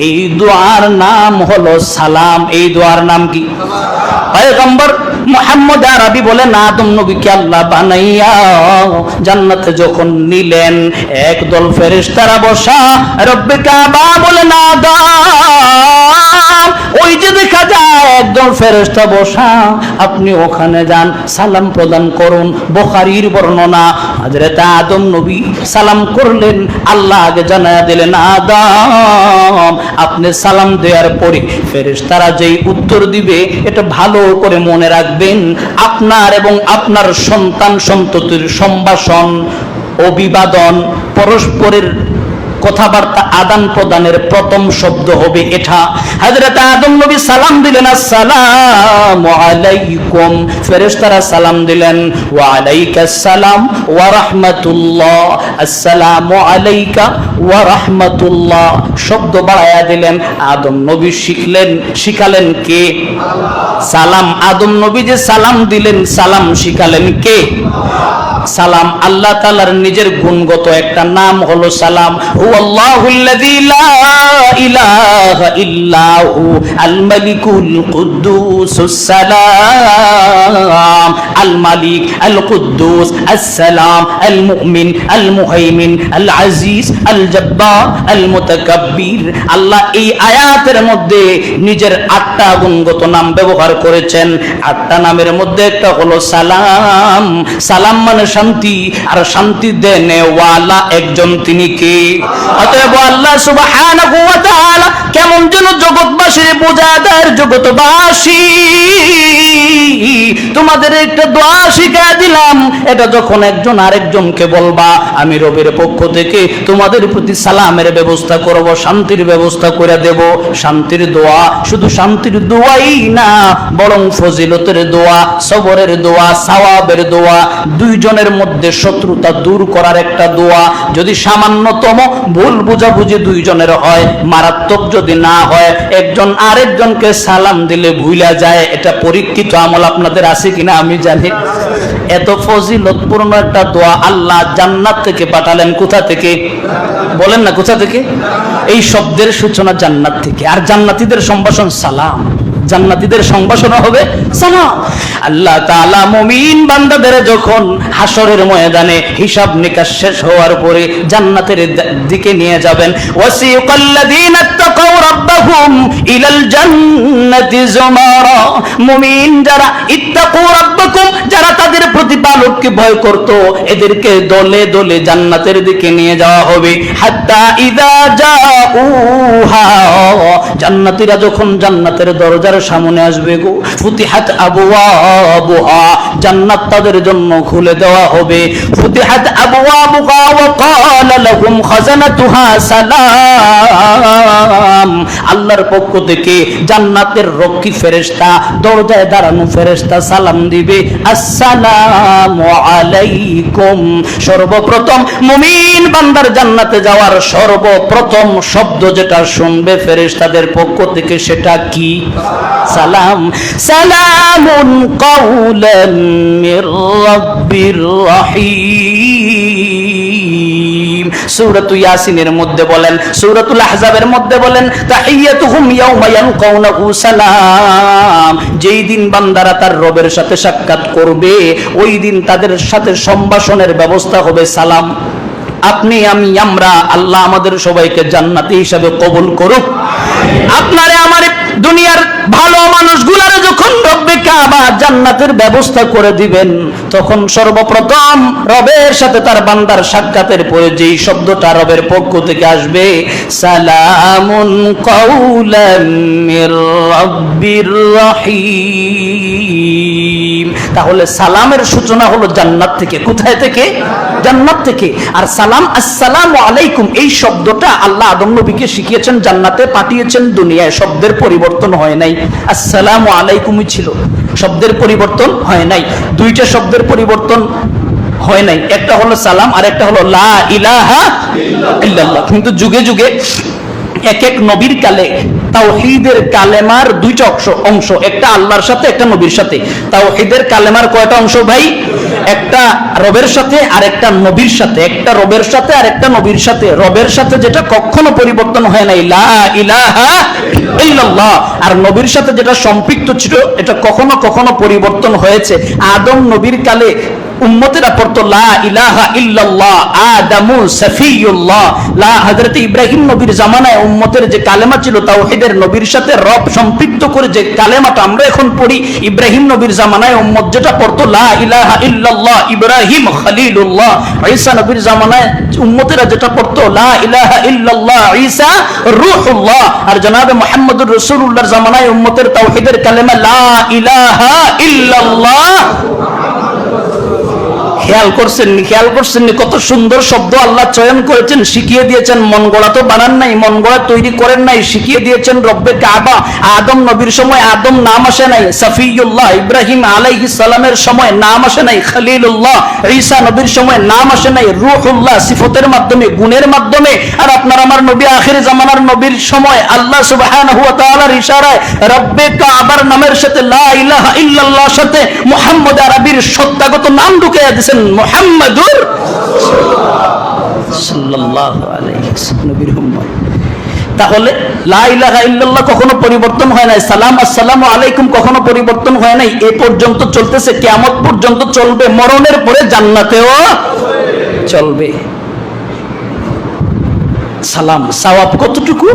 এই দোয়ার নাম হলো সালাম। এই দোয়ার নাম কি? পয়গম্বর মুহাম্মদ আরবি বলেন আদম নবীকে আল্লাহ বানাইয়া জান্নাতে যখন নিলেন, একদল ফেরেশতারা বসা, রব্বে কাবা বলেন আদম, ওই যে দেখা যায় একদল ফেরেশতা বসা, আপনি ওখানে যান, সালাম প্রদান করুন। বুখারীর বর্ণনা, হযরত আদম নবী সালাম করলেন, আল্লাহ আগে জানায়া দিলেন আদম আপনি সালাম দেওয়ার পরে ফেরেশতারা যেই উত্তর দিবে এটা ভালো করে মনে রাখবেন। আপনার এবং আপনার সন্তান সন্ততির সম্ভাষণ, অভিবাদন, পরস্পরের কথাবার্তা আদান প্রদানের প্রথম শব্দ হবে এটা। হযরত আদম নবী সালাম দিলেন আসসালামু আলাইকুম, ফেরেশতারা সালাম দিলেন ওয়া আলাইকাস সালাম ওয়া রাহমাতুল্লাহ, আসসালামু আলাইকা ওয়া রাহমাতুল্লাহ শব্দ বাড়ায়া দিলেন। আদম নবী শিখালেন কে? সালাম। আদম নবী যে সালাম দিলেন, সালাম শিখালেন কে? সালাম আল্লাহ তাআলার নিজের গুণগত একটা নাম হলো সালাম। হুয়াল্লাহুল্লাযী লা ইলাহা ইল্লাহু আল মালিকুল কুদ্দুসুস সালাম, আল মালিক আল কুদ্দুস আসসালাম, আল মুমিন আল মুহাইমিন আল আজিজ আল জব্বার আল মুতাকাব্বির। আল্লাহ এই আয়াতের মধ্যে নিজের 8টা গুণগত নাম ব্যবহার করেছেন। 8টা নামের মধ্যে একটা হলো সালাম। সালাম মানে শান্তি, আর শান্তি দেনে ওয়ালা একজন তিনি কে? অতএব আল্লাহ সুবহানাহু ওয়া তাআলা কেমন যেন জগৎবাসীর বোঝাদার, জগৎবাসী তোমাদের একটা দোয়া শিখিয়ে দিলাম, এটা যখন একজন আরেকজনকে বলবা, আমি রবের পক্ষ থেকে তোমাদের প্রতি সালামের ব্যবস্থা করব, শান্তির ব্যবস্থা করে দেব। শান্তির দোয়া শুধু শান্তির দোয়াই না, বরং ফজিলতের দোয়া, সবরের দোয়া, সওয়াবের দোয়া, দুইজনের মধ্যে শত্রুতা দূর করার একটা দোয়া। যদি সামান্যতম ভুল বুঝাবুঝি দুইজনের হয়, মারাত্মক যদি না হয়, একজন আরেকজনকে সালাম দিলে ভুলা যায়, এটা পরীক্ষিত আমল আপনাদের আছে কিনা আমি জানি। এত ফজিলতপূর্ণ একটা দোয়া আল্লাহ জান্নাত থেকে পাঠালেন। কোথা থেকে বলেন না, কোথা থেকে? এই শব্দের সূচনা জান্নাত থেকে। আর জান্নাতীদের সম্ভাষণ সালাম, জান্নাতীদের সংবাসনা হবে সালাম। আল্লাহ তাআলা মুমিন বান্দাদের যখন হাসরের ময়দানে হিসাব নিকাশ শেষ হওয়ার পরে জান্নাতের দিকে নিয়ে যাবেন, ওয়াসিকাল্লাযীনা তাকাউ রাব্বাহুম ইলাল জান্নাতি যুমারা, মুমিন যারা ইত্তাকু রাব্বাকুম, যারা তাদের প্রতিপালককে ভয় করত, এদেরকে দলে দলে জান্নাতের দিকে নিয়ে যাওয়া হবে। হাত্তা ইযা জাউহা, জান্নাতীরা যখন জান্নাতের দরজার সামনে আসবে গো, ফুতিহাত আবওয়াবুহা, জান্নাত তাদের জন্য খুলে দেওয়া হবে। ফুতিহাত আবওয়াবুহা ওয়া ক্বালা লাহুম খাজানাতুহা সালাম, আল্লাহর পক্ষ থেকে জান্নাতের রক্ষী ফেরেশতা, দরজায় দাঁড়ানো ফেরেশতা সালাম দিবে, আসসালামু আলাইকুম। সর্বপ্রথম মুমিন বান্দার জান্নাতে যাওয়ার সর্বপ্রথম শব্দ যেটা শুনবে ফেরেশতাদের পক্ষ থেকে সেটা কি? সালাম। সালামুন কাওলাম মির রাব্বির রহিম। সূরাতুল ইয়াসিনের মধ্যে বলেন, সূরাতুল আহজাবের মধ্যে বলেন, তাহিয়াতুহুম ইয়াওমা ইয়ালকাউনাহু সালাম। যেই দিন বান্দারা তার রবের সাথে সাক্ষাৎ করবে, ওই দিন তাদের সাথে সম্ভাষণের ব্যবস্থা হবে সালাম। আপনি, আমি, আমরা, আল্লাহ আমাদের সবাইকে জান্নাতি হিসাবে কবুল করুক। আপনারে আমার দুনিয়ার ভালো মানুষগুলারে যখন রব্বে কাবা জান্নাতের ব্যবস্থা করে দিবেন, তখন সর্বপ্রথম রবের সাথে তার বান্দার সাক্ষাতের পরে যেই শব্দটা রবের পক্ষ থেকে আসবে, সালামুন কাওলাম মির রাব্বির রহিম। তাহলে সালামের সূচনা হলো জান্নাত থেকে। কোথায় থেকে? জান্নাত থেকে। আর সালাম, আসসালামু আলাইকুম, এই শব্দটা আল্লাহ আদম নবীকে শিখিয়েছেন, জান্নাতে পাঠিয়েছেন, দুনিয়ায় শব্দের পরিবর্তন হয় নাই। আসসালামু আলাইকুমই ছিল, শব্দের পরিবর্তন হয় নাই। দুইটা শব্দের পরিবর্তন হয় নাই, একটা হলো সালাম আর একটা হলো লা ইলাহা ইল্লাল্লাহ। কিন্তু যুগে যুগে এক এক নবীর কালে তাওহীদের কালেমার দুইটা অংশ, একটা আল্লাহর সাথে, একটা নবীর সাথে। তাওহীদের কালেমার কয়টা অংশ ভাই? একটা রবের সাথে আর একটা নবীর সাথে, একটা রবের সাথে আর একটা নবীর সাথে। রবের সাথে যেটা কখনো পরিবর্তন হয় নাই, লা ইলাহা ইল্লাল্লাহ, আর নবীর সাথে যেটা সম্পৃক্ত ছিল এটা কখনো কখনো পরিবর্তন হয়েছে। আদম নবীর কালে উম্মতেরা পড়তো লা ইলাহা ইল্লাল্লাহ আদামু সাফিয়ুল্লাহ। হযরত ইব্রাহিম নবীর জামানায় উম্মতের যে কালেমা ছিল তাওহীদের, নবীর সাথে রব সম্পৃক্ত করে যে কালেমাটা আমরা এখন পড়ি, ইব্রাহিম নবীর জামানায় উম্মত যেটা পড়তো লা ইলাহা ইল্লাল্লাহ ইব্রাহিম খলিলুল্লাহ। ঈসা নবীর জামানায় উম্মতেরা যেটা পড়তো লা ইলাহা ইল্লাল্লাহ ঈসা রূহুল্লাহ। আর জনাবে মুহাম্মদুর রাসূলুল্লাহর জামানায় উম্মতের তাওহীদের কালেমা লা ইলাহা ইল্লাল্লাহ। খেয়াল করছেন কত সুন্দর শব্দ আল্লাহ চয়ন করেছেন, শিখিয়ে দিয়েছেন। মন গড়া তো বানান নাই, মন গড়া তৈরি করেন নাই, শিখিয়ে দিয়েছেন রব্বে কাবা। আদম নবীর সময় আদম নাম আসে নাই, সাফিউল্লাহ। ইব্রাহিম আলাইহিস সালামের সময় নাম আসে নাই, খলিলুল্লাহ। ঈসা নবীর সময় নাম আসে নাই, রূহুল্লাহ, সিফতের মাধ্যমে, গুণের মাধ্যমে। আর আপনার আমার নবী আখির জামানার নবীর সময় আল্লাহ সুবহানাহু ওয়া তাআলার ইশারায় রব্বে কাবার নামের সাথে লা ইলাহা ইল্লাল্লাহর সাথে মুহাম্মদ আরবির সত্যাগত নাম ঢুকিয়ে দিয়েছেন, মুহাম্মাদুর সাল্লাল্লাহু আলাইহি ওয়াসাল্লাম, নবীর উম্মত। তাহলে লা ইলাহা ইল্লাল্লাহ কখনো পরিবর্তন হয় নাই, সালাম আসসালামু আলাইকুম কখনো পরিবর্তন হয় নাই। এ পর্যন্ত চলতেছে, কিয়ামত পর্যন্ত চলবে, মরণের পরে জান্নাতেও চলবে। সালাম সওয়াব কতটুকু?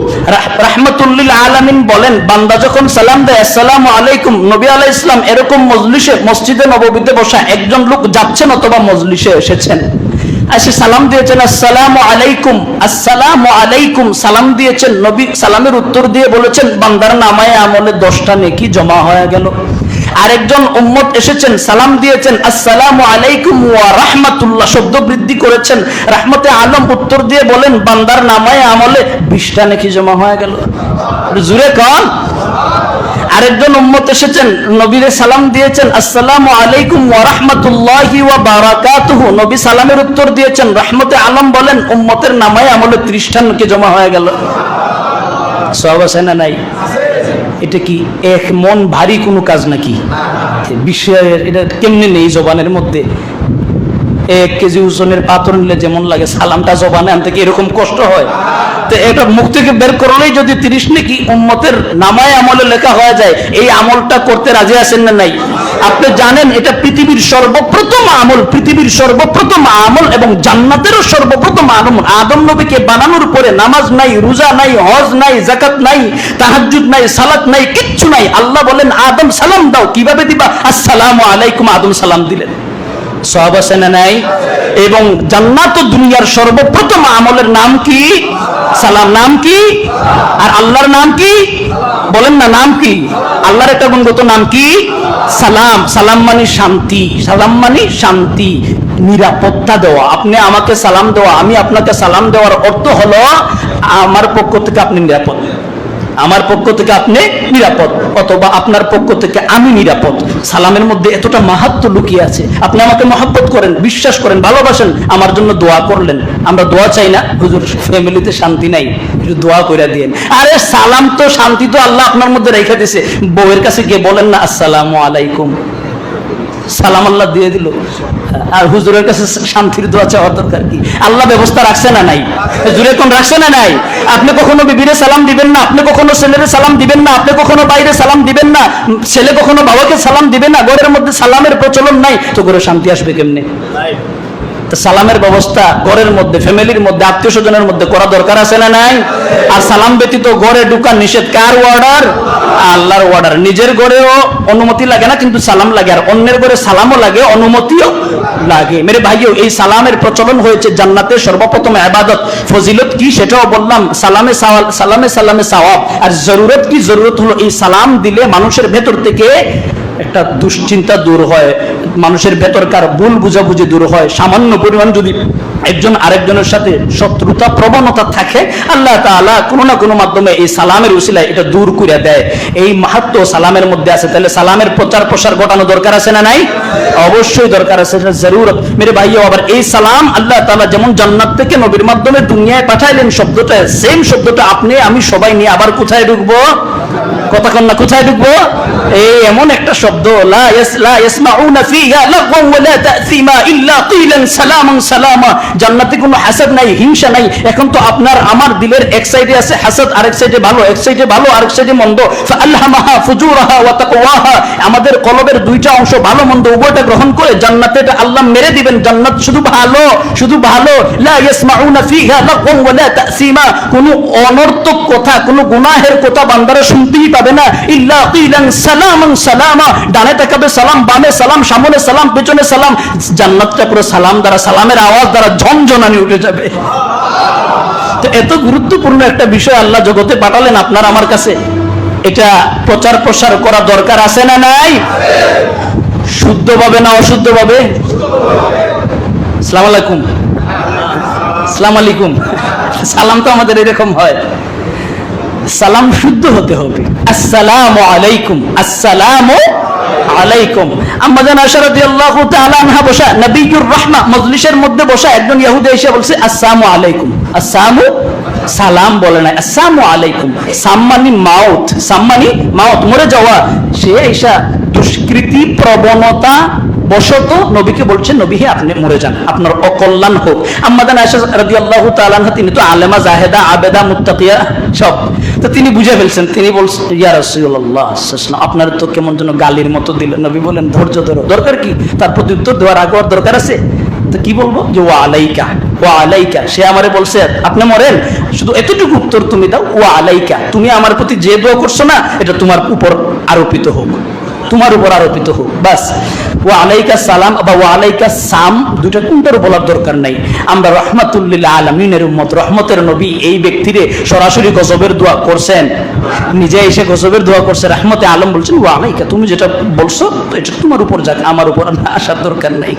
রাহমাতুল লিল আলামিন বলেন, বান্দা যখন সালাম দেয় আসসালামু আলাইকুম, নবী আলাইহিস সালাম এরকম মজলিসে, মসজিদে নববীতে বসা একজন লোক যাচ্ছেন অথবা মজলিসে এসেছেন, এসে সালাম দিয়েছেন আসসালামু আলাইকুম, আসসালামু আলাইকুম সালাম দিয়েছেন। নবী সালামের উত্তর দিয়ে বলেছেন বান্দার নামায়ে আমলে 10টা নেকি জমা হয়ে গেল। আরেকজন উম্মত এসেছেন, সালাম দিয়েছেন আসসালামু আলাইকুম ওয়া রাহমাতুল্লাহ, শব্দ বৃদ্ধি করেছেন, রাহমতে আলম উত্তর দিয়ে বলেন বান্দার নামায়ে আমলে 20টা নেকি জমা হয়ে গেল। জুরে কন। আরেকজন উম্মত এসেছেন, নবীরে সালাম দিয়েছেন আসসালামু আলাইকুম ওয়া রাহমাতুল্লাহি ওয়া বারাকাতুহু, নবী সালামের উত্তর দিয়েছেন, রাহমতে আলম বলেন উম্মতের নামায়ে আমলে 30টা নেকি জমা হয়ে গেল। সওয়াব আছে না নাই? এটা কি এক মন ভারী কোনো কাজ নাকি? বিষয়ের এটা কেমনে নেই জবানের মধ্যে? 1 কেজি ওজনের পাথর নিলে যেমন লাগে, সালামটা জবানে আনতে কি এরকম কষ্ট হয়? তো এটা মুখ থেকে বের করলেই যদি 30 নাকি উম্মতের নামায়ে আমলে লেখা হয়ে যায়, এই আমলটা করতে রাজি আছেন না নাই? আপনি জানেন এটা পৃথিবীর সর্বপ্রথম আমল, পৃথিবীর সর্বপ্রথম আমল এবং জান্নাতেরও সর্বপ্রথম আমল। আদম নবীকে বানানোর পরে নামাজ নাই, রোজা নাই, হজ নাই, যাকাত নাই, তাহাজ্জুদ নাই, সালাত নাই, কিচ্ছু নাই। আল্লাহ বলেন আদম সালাম দাও, কিভাবে দিবা? আসসালামু আলাইকুম, আদম সালাম দিলেন। সওয়াব আছে না নাই? এবং জান্নাত ও দুনিয়ার সর্বপ্রথম আমলের নাম কি? সালাম। নাম কি? আর আল্লাহর নাম কি? বলেন না, নাম কি? আল্লাহর একটা গুণগত নাম কি? সালাম। সালাম মানে শান্তি, সালাম মানে শান্তি, নিরাপত্তা দেওয়া। আপনি আমাকে সালাম দেওয়া, আমি আপনাকে সালাম দেওয়ার অর্থ হলো আমার পক্ষ থেকে আপনি নিরাপদ, আমার পক্ষ থেকে আপনি নিরাপদ, অথবা আপনার পক্ষ থেকে আমি নিরাপদ। সালামের মধ্যে এতটা মাহাত্ম্য লুকিয়ে আছে। আপনি আমাকে মহব্বত করেন, বিশ্বাস করেন, ভালোবাসেন, আমার জন্য দোয়া করলেন। আমরা দোয়া চাই না? হুজুর ফ্যামিলিতে শান্তি নাই, একটু দোয়া করে দিয়েন। আরে সালাম তো, শান্তি তো আল্লাহ আপনার মধ্যে রেখে দিয়েছে। বউয়ের কাছে গিয়ে বলেন না আসসালামু আলাইকুম, সালাম আল্লাহ দিয়ে দিল। আর হুজুরের কাছে শান্তির দোয়া চাওয়ার দরকার কি? আল্লাহ ব্যবস্থা রাখছে না নাই? হুজুরে কোন রাখছে না নাই? আপনি কখনো বিবিরে সালাম দিবেন না, আপনি কখনো ছেলেরে সালাম দিবেন না, আপনি কখনো বাইরে সালাম দিবেন না, ছেলে কখনো বাবাকে সালাম দিবেন না। ঘরের মধ্যে সালামের প্রচলন নাই, তো ঘরে শান্তি আসবে কেমনে? সালামের ব্যবস্থা ঘরের মধ্যে, ফ্যামিলির মধ্যে, আত্মীয় স্বজনের মধ্যে করা দরকার আছে না নাই? আর সালাম ব্যতীত ঘরে ঢুকা নিষেধ। কার অর্ডার? আল্লাহর অর্ডার। নিজের ঘরেও অনুমতি লাগে না, কিন্তু সালাম লাগে। আর অন্যের ঘরে সালামও লাগে, অনুমতিও লাগে। মেরে ভাইও, এই সালামের প্রচলন হয়েছে জান্নাতের সর্বপ্রথম ইবাদত। ফজিলত কি সেটাও বললাম, সালামে সালামে সালামে সওয়াব। আর জরুরত কি? জরুরত হলো এই সালাম দিলে মানুষের ভেতর থেকে একটা দুশ্চিন্তা দূর হয়, মানুষের ভেতরকার ভুল বুঝাবুঝি দূর হয়। সামান্য পরিমাণ যদি একজন আরেকজনের সাথে শত্রুতা প্রবণতা থাকে, আল্লাহ তাআলা কোনো না কোনো মাধ্যমে এই সালামের উসিলায় এটা দূর করে দেয়। এই মাহাত্ম্য সালামের মধ্যে আছে। তাহলে সালামের প্রচার প্রসার ঘটানো দরকার আছে না নাই? অবশ্যই দরকার আছে, এটা জরুরত। মেরে ভাইও, আবার এই সালাম আল্লাহ তাআলা যেমন জান্নাত থেকে নবীর মাধ্যমে দুনিয়ায় পাঠাইলেন, শব্দটা সেম শব্দটা আপনি আমি সবাই নিয়ে আবার কোথায় ঢুকবো? কতক্ষণ না কোথায় ঢুকবো? এই এমন একটা শব্দ, লা ইয়াসমাউনা ফিহা লাগওয়ান ওয়ালা তাসিমা ইল্লা কিলান সালামান সালামা। জান্নাতে কোনো হাসাদ নাই, হিংসা নাই। এখন তো আপনার আমার দিলের এক সাইডে আছে হাসাদ, আরেক সাইডে ভালো, এক সাইডে ভালো আরেক সাইডে মন্দ। ফাআলহামাহা ফুজুরাহা ওয়া তাকওয়াহা। আমাদের কলবের দুইটা অংশ ভালো মন্দ উভয়টা গ্রহণ করে জান্নাতে এটা আল্লাহ মেরে দিবেন। জান্নাত শুধু ভালো, শুধু ভালো। লা ইয়াসমাউনা ফিহা লাগওয়ান ওয়ালা তাসিমা। কোনো অনর্থক কথা, কোনো গুনাহের কথা বান্দারা শুনতেই পাবে না। ইল্লা কিলান সালামান সালামা। ডানে তাকাবে সালাম, বামে সালাম, সামনে সালাম, পেছনে সালাম। জান্নাতটা পুরো সালাম দ্বারা, সালামের আওয়াজ দ্বারা ঝনঝনানি উঠে যাবে। তো এত গুরুত্বপূর্ণ একটা বিষয় আল্লাহ জগতে পাঠালেন আপনার আমার কাছে, এটা প্রচার প্রসার করা দরকার আছে না নাই? শুদ্ধভাবে না অশুদ্ধভাবে? আসসালামু আলাইকুম, আসসালামু আলাইকুম। সালাম তো আমাদের এরকম হয়, সালাম শুদ্ধ হতে হবে। আসসালামু আলাইকুম, আসসালামু আলাইকুম। আম্মা জান আয়েশা রাদিয়াল্লাহু তাআলা আনহা বসা, নবিয়ুর রাহমা মজলিসের মধ্যে বসা, একজন ইহুদি এসে বলছে আসসালামু আলাইকুম। আসসালামু, সালাম বলে না, আসসালামু আলাইকুম। সাম্মানি মাউত, সাম্মানি মাউত, মরে যাওয়া। সে এসা দুষ্কৃতি প্রবণতা বশত নবীকে বলছেন, নবী হে আপনি মরে যান, আপনার অকল্যাণ হোক। আম্মা জান আয়েশা রাদিয়াল্লাহু তাআলা আনহা, তিনি তো আলেমা, জাহেদা, আবেদা, মুত্তাকিয়া সব, তো তিনি বুঝে ফেলছেন। তিনি বলছেন, ইয়া রাসূলুল্লাহ আপনার তো কেমন যেন গালির মতো দিলেন। নবী বলেন, ধৈর্য ধরো। দরকার কি? তার প্রতি উত্তর দেওয়ার আগে ওর দরকার আছে? তো কি বলবো? যে ওয়া আলাইকা, ওয়া আলাইকা। সে আমারে বলছে আপনি মরেন, শুধু এতটুকু উত্তর তুমি দাও, ওয়া আলাইকা। তুমি আমার প্রতি যে দোয়া করছো না, এটা তোমার উপর আরোপিত হোক, তোমার উপর আরোপিত হোক, বাস। ওয়া আলাইকা সালাম বা ওয়া আলাইকা সাম, দুইটা কোনটারও বলার দরকার নাই। আমরা রাহমাতুল লিল আলামিনের উম্মত, রহমতের নবী। এই ব্যক্তিরে সরাসরি গজবের দোয়া করছেন, নিজে এসে গজবের দোয়া করছে, রাহমতে আলম বলছেন ওয়া আলাইকা, তুমি যেটা বলছো এটা তোমার উপর যাক, আমার উপর আসার দরকার নাই।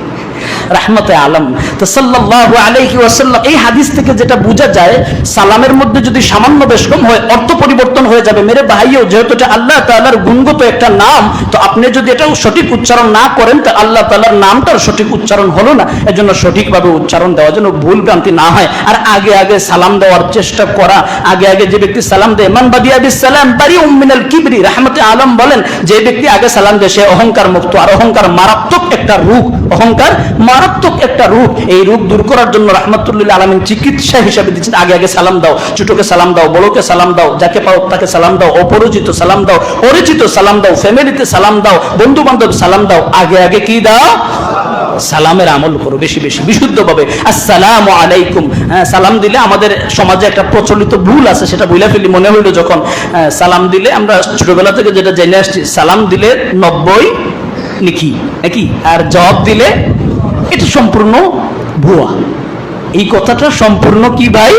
রাহমতে আলম। তো সাল্লাল্লাহু আলাইহি ওয়াসাল্লাম, এই হাদিস থেকে যেটা বোঝা যায়, সালামের মধ্যে যদি সামান্য বেশকম হয় অর্থ পরিবর্তন হয়ে যাবে। মেরে ভাইও, যেহেতু এটা আল্লাহ তাআলার গুণগত একটা নাম, তো আপনি যদি এটা সঠিক উচ্চারণ না করেন, তো আল্লাহ তাআলার নামটার সঠিক উচ্চারণ হলো না। এজন্য সঠিকভাবে উচ্চারণ দেওয়া যেন ভুল ভ্রান্তি না হয়। আর আগে আগে সালাম দেওয়ার চেষ্টা করা, আগে আগে যে ব্যক্তি সালাম দেয়, মান বাদিয়া বিস সালাম বারিউম মিনাল কিবরি। রাহমতে আলম বলেন, যে ব্যক্তি আগে সালাম দেয় সে অহংকার মুক্ত। আর অহংকার মারাত্মক একটা রূপ, অহংকার মারাত্মক একটা রূপ। এই রূপ দূর করার জন্য রাহমাতুল্লিল আলামিন চিকিৎসা হিসাবে দিচ্ছেন, আগে আগে সালাম দাও, ছোটকে সালাম দাও, বড়কে সালাম দাও, যাকে পাও তাকে সালাম দাও, অপরিচিত সালাম দাও, পরিচিত সালাম দাও, ফ্যামিলিতে সালাম দাও, বন্ধু বান্ধব সালাম দাও। আগে আগে কি দাও? সালামের আমল করো বেশি বেশি, বিশুদ্ধভাবে। আসসালামু আলাইকুম। হ্যাঁ, সালাম দিলে আমাদের সমাজে একটা প্রচলিত ভুল আছে, সেটা ভুলে ফেলি মনে হইলো যখন। সালাম দিলে আমরা ছোটবেলা থেকে যেটা জেনে আসছি, সালাম দিলে 90 নেকি নাকি, আর জবাব দিলে এটা সম্পূর্ণ ভুয়া। এই কথাটা সম্পূর্ণ কি ভাই?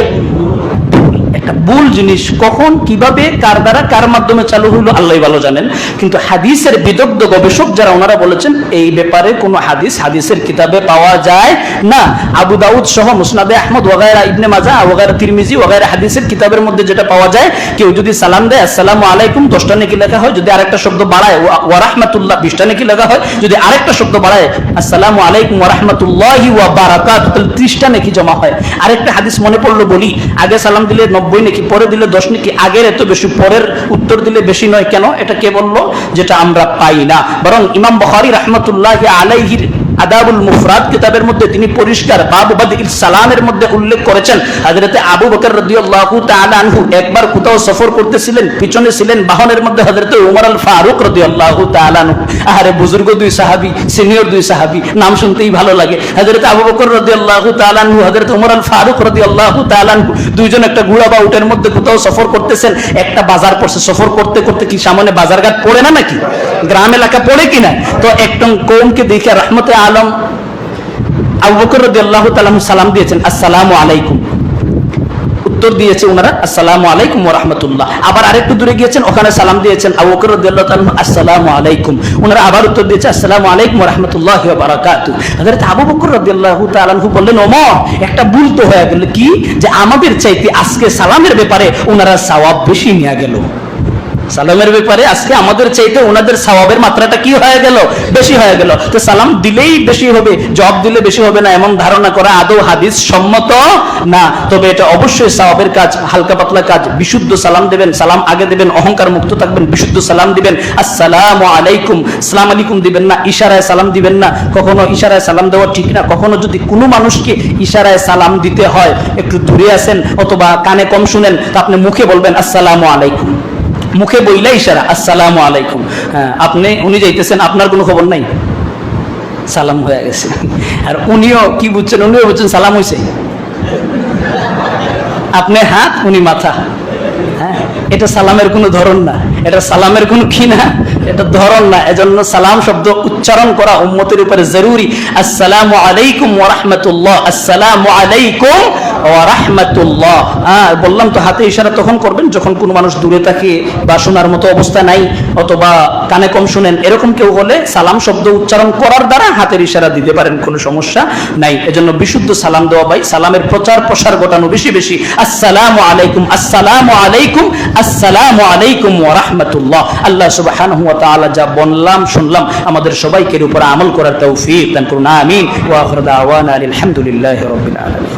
একটা ভুল জিনিস। কখন, কিভাবে, কার দ্বারা, কার মাধ্যমে চালু হলো আল্লাহ ভালো জানেন। কিন্তু হাদিসের বিদগ্ধ গবেষক যারা, ওনারা বলেছেন এই ব্যাপারে কোনো হাদিসের কিতাবে পাওয়া যায় না। আবু দাউদ সহ মুসনাদে আহমদ ওয়াগায়রা, ইবনে মাজাহ ওয়াগায়রা, তিরমিজি ওয়াগায়রা হাদিসের কিতাবের মধ্যে যেটা পাওয়া যায়, কেউ যদি সালাম দেয় আসসালামু আলাইকুম 10টা নেকি লেখা হয়, যদি আরেকটা শব্দ বাড়ায় ওয়া রাহমাতুল্লাহ 20টা নেকি লেখা হয়, যদি আরেকটা শব্দ বাড়ায় আসসালামু আলাইকুম ওয়া রাহমাতুল্লাহি ওয়া বারাকাতুহু, তাহলে 30টা নেকি জমা হয়। আরেকটা হাদিস মনে পড়লো বলি, আগে সালাম দিলে 90 নেকি, পরে দিলে 10 নেকি। আগের এত বেশি, পরের উত্তর দিলে বেশি নয় কেন? এটা কে বললো? যেটা আমরা পাই না। বরং ইমাম বুখারী রাহমাতুল্লাহি আলাইহির আদাবুল মুফরাদ কিতাবের মধ্যে তিনি পরিষ্কার বাবু বাদিল সালামের মধ্যে উল্লেখ করেছেন, হযরত আবু বকর রাদিয়াল্লাহু তাআলা আনহু একবার কোথাও সফর করতেছিলেন, পিছনে ছিলেন বাহনের মধ্যে হযরত ওমর আল ফারুক রাদিয়াল্লাহু তাআলা আনহু। আরে বুজুর্গ দুই সাহাবী, সিনিয়র দুই সাহাবী, নাম শুনতেই ভালো লাগে। হযরত আবু বকর রাদিয়াল্লাহু তাআলা আনহু, হযরত ওমর আল ফারুক রাদিয়াল্লাহু তাআলা আনহু, দুইজন একটা ঘোড়া বা উটের মধ্যে কোথাও সফর করতেছেন। একটা বাজার পড়ছে, সফর করতে করতে কি সামনে বাজারঘাট পড়ে না নাকি, গ্রাম এলাকা পড়ে কিনা, তো একদম কওমকে দেখে রাহমতে আলম আবু বকর রাদিয়াল্লাহু তাআলা সালাম দিয়েছেন আসসালামু আলাইকুম। উত্তর দিয়েছে ওনারা আসসালামু আলাইকুম ওয়া রাহমাতুল্লাহ। আবার আরেকটু দূরে গিয়েছেন, ওখানে সালাম দিয়েছেন আবু বকর রাদিয়াল্লাহু তাআলা আসসালামু আলাইকুম, ওনারা আবার উত্তর দিয়েছে আসসালামু আলাইকুম ওয়া রাহমাতুল্লাহি ওয়া বারাকাতুহু। হযরত আবু বকর রাদিয়াল্লাহু তাআলা বললেন, ওমর একটা ভুল তো হয়ে গেল, কি যে আমাদের চাইতে আজকে সালামের ব্যাপারে ওনারা সওয়াব বেশি নিয়ে গেল। সালামের ব্যাপারে আজকে আমাদের চাইতে ওনাদের সওয়াবের মাত্রাটা কি হয়ে গেল, বেশি হয়ে গেল। তো সালাম দিলেই বেশি হবে, জবাব দিলে বেশি হবে না, এমন ধারণা করা আদৌ হাদিস সম্মত না। তবে এটা অবশ্যই সওয়াবের কাজ, হালকা পাতলা কাজ। বিশুদ্ধ সালাম দেবেন, সালাম আগে দেবেন, অহংকার মুক্ত থাকবেন, বিশুদ্ধ সালাম দিবেন। আসসালামু আলাইকুম, সালাম আলাইকুম দিবেন না, ইশারায় সালাম দিবেন না। কখনো ইশারায় সালাম দেওয়া ঠিক না। কখনো যদি কোনো মানুষকে ইশারায় সালাম দিতে হয়, একটু দূরে আছেন অথবা কানে কম শুনেন, তো আপনি মুখে বলবেন আসসালামু আলাইকুম, মুখে বইলে ইশারা আসসালামু আলাইকুম। হ্যাঁ, আপনি উনি যাইতেছেন, আপনার কোনো খবর নাই, সালাম হয়ে গেছে। আর উনিও কি বুঝছেন, উনিও বুঝছেন সালাম হয়েছে। আপনি হাত, উনি মাথা। হ্যাঁ, এটা সালামের কোনো ধরন না, এটা সালামের কোনো কি না, এটা ধরন না। এজন্য সালাম শব্দ উচ্চারণ করা উম্মতের উপরে জরুরি। আসসালামু আলাইকুম ওয়া রাহমাতুল্লাহ, আসসালামু আলাইকুম ওয়া রাহমাতুল্লাহ। বললাম তো হাতে ইশারা তখন করবেন যখন কোনো মানুষ দূরে থাকে বা শোনার মতো অবস্থা নাই, অথবা কানে কম শুনেন, এরকম কেউ হলে সালাম শব্দ উচ্চারণ করার দ্বারা হাতের ইশারা দিতে পারেন, কোনো সমস্যা নাই। এজন্য বিশুদ্ধ সালাম দেওয়া ভাই, সালামের প্রচার প্রসার ঘটানো বেশি বেশি। আসসালামু আলাইকুম, আসসালামু আলাইকুম, আসসালামু আলাইকুম ওয়া রাহমাতুল্লাহ। আল্লাহ সুবহানাহু ওয়া তাআলা যা বললাম শুনলাম আমাদের সবাইকে এর উপর আমল করার তৌফিক দান করুন, আমিন। ওয়া আখিরু দাওয়ানা আলহামদুলিল্লাহি রাব্বিল আলামিন।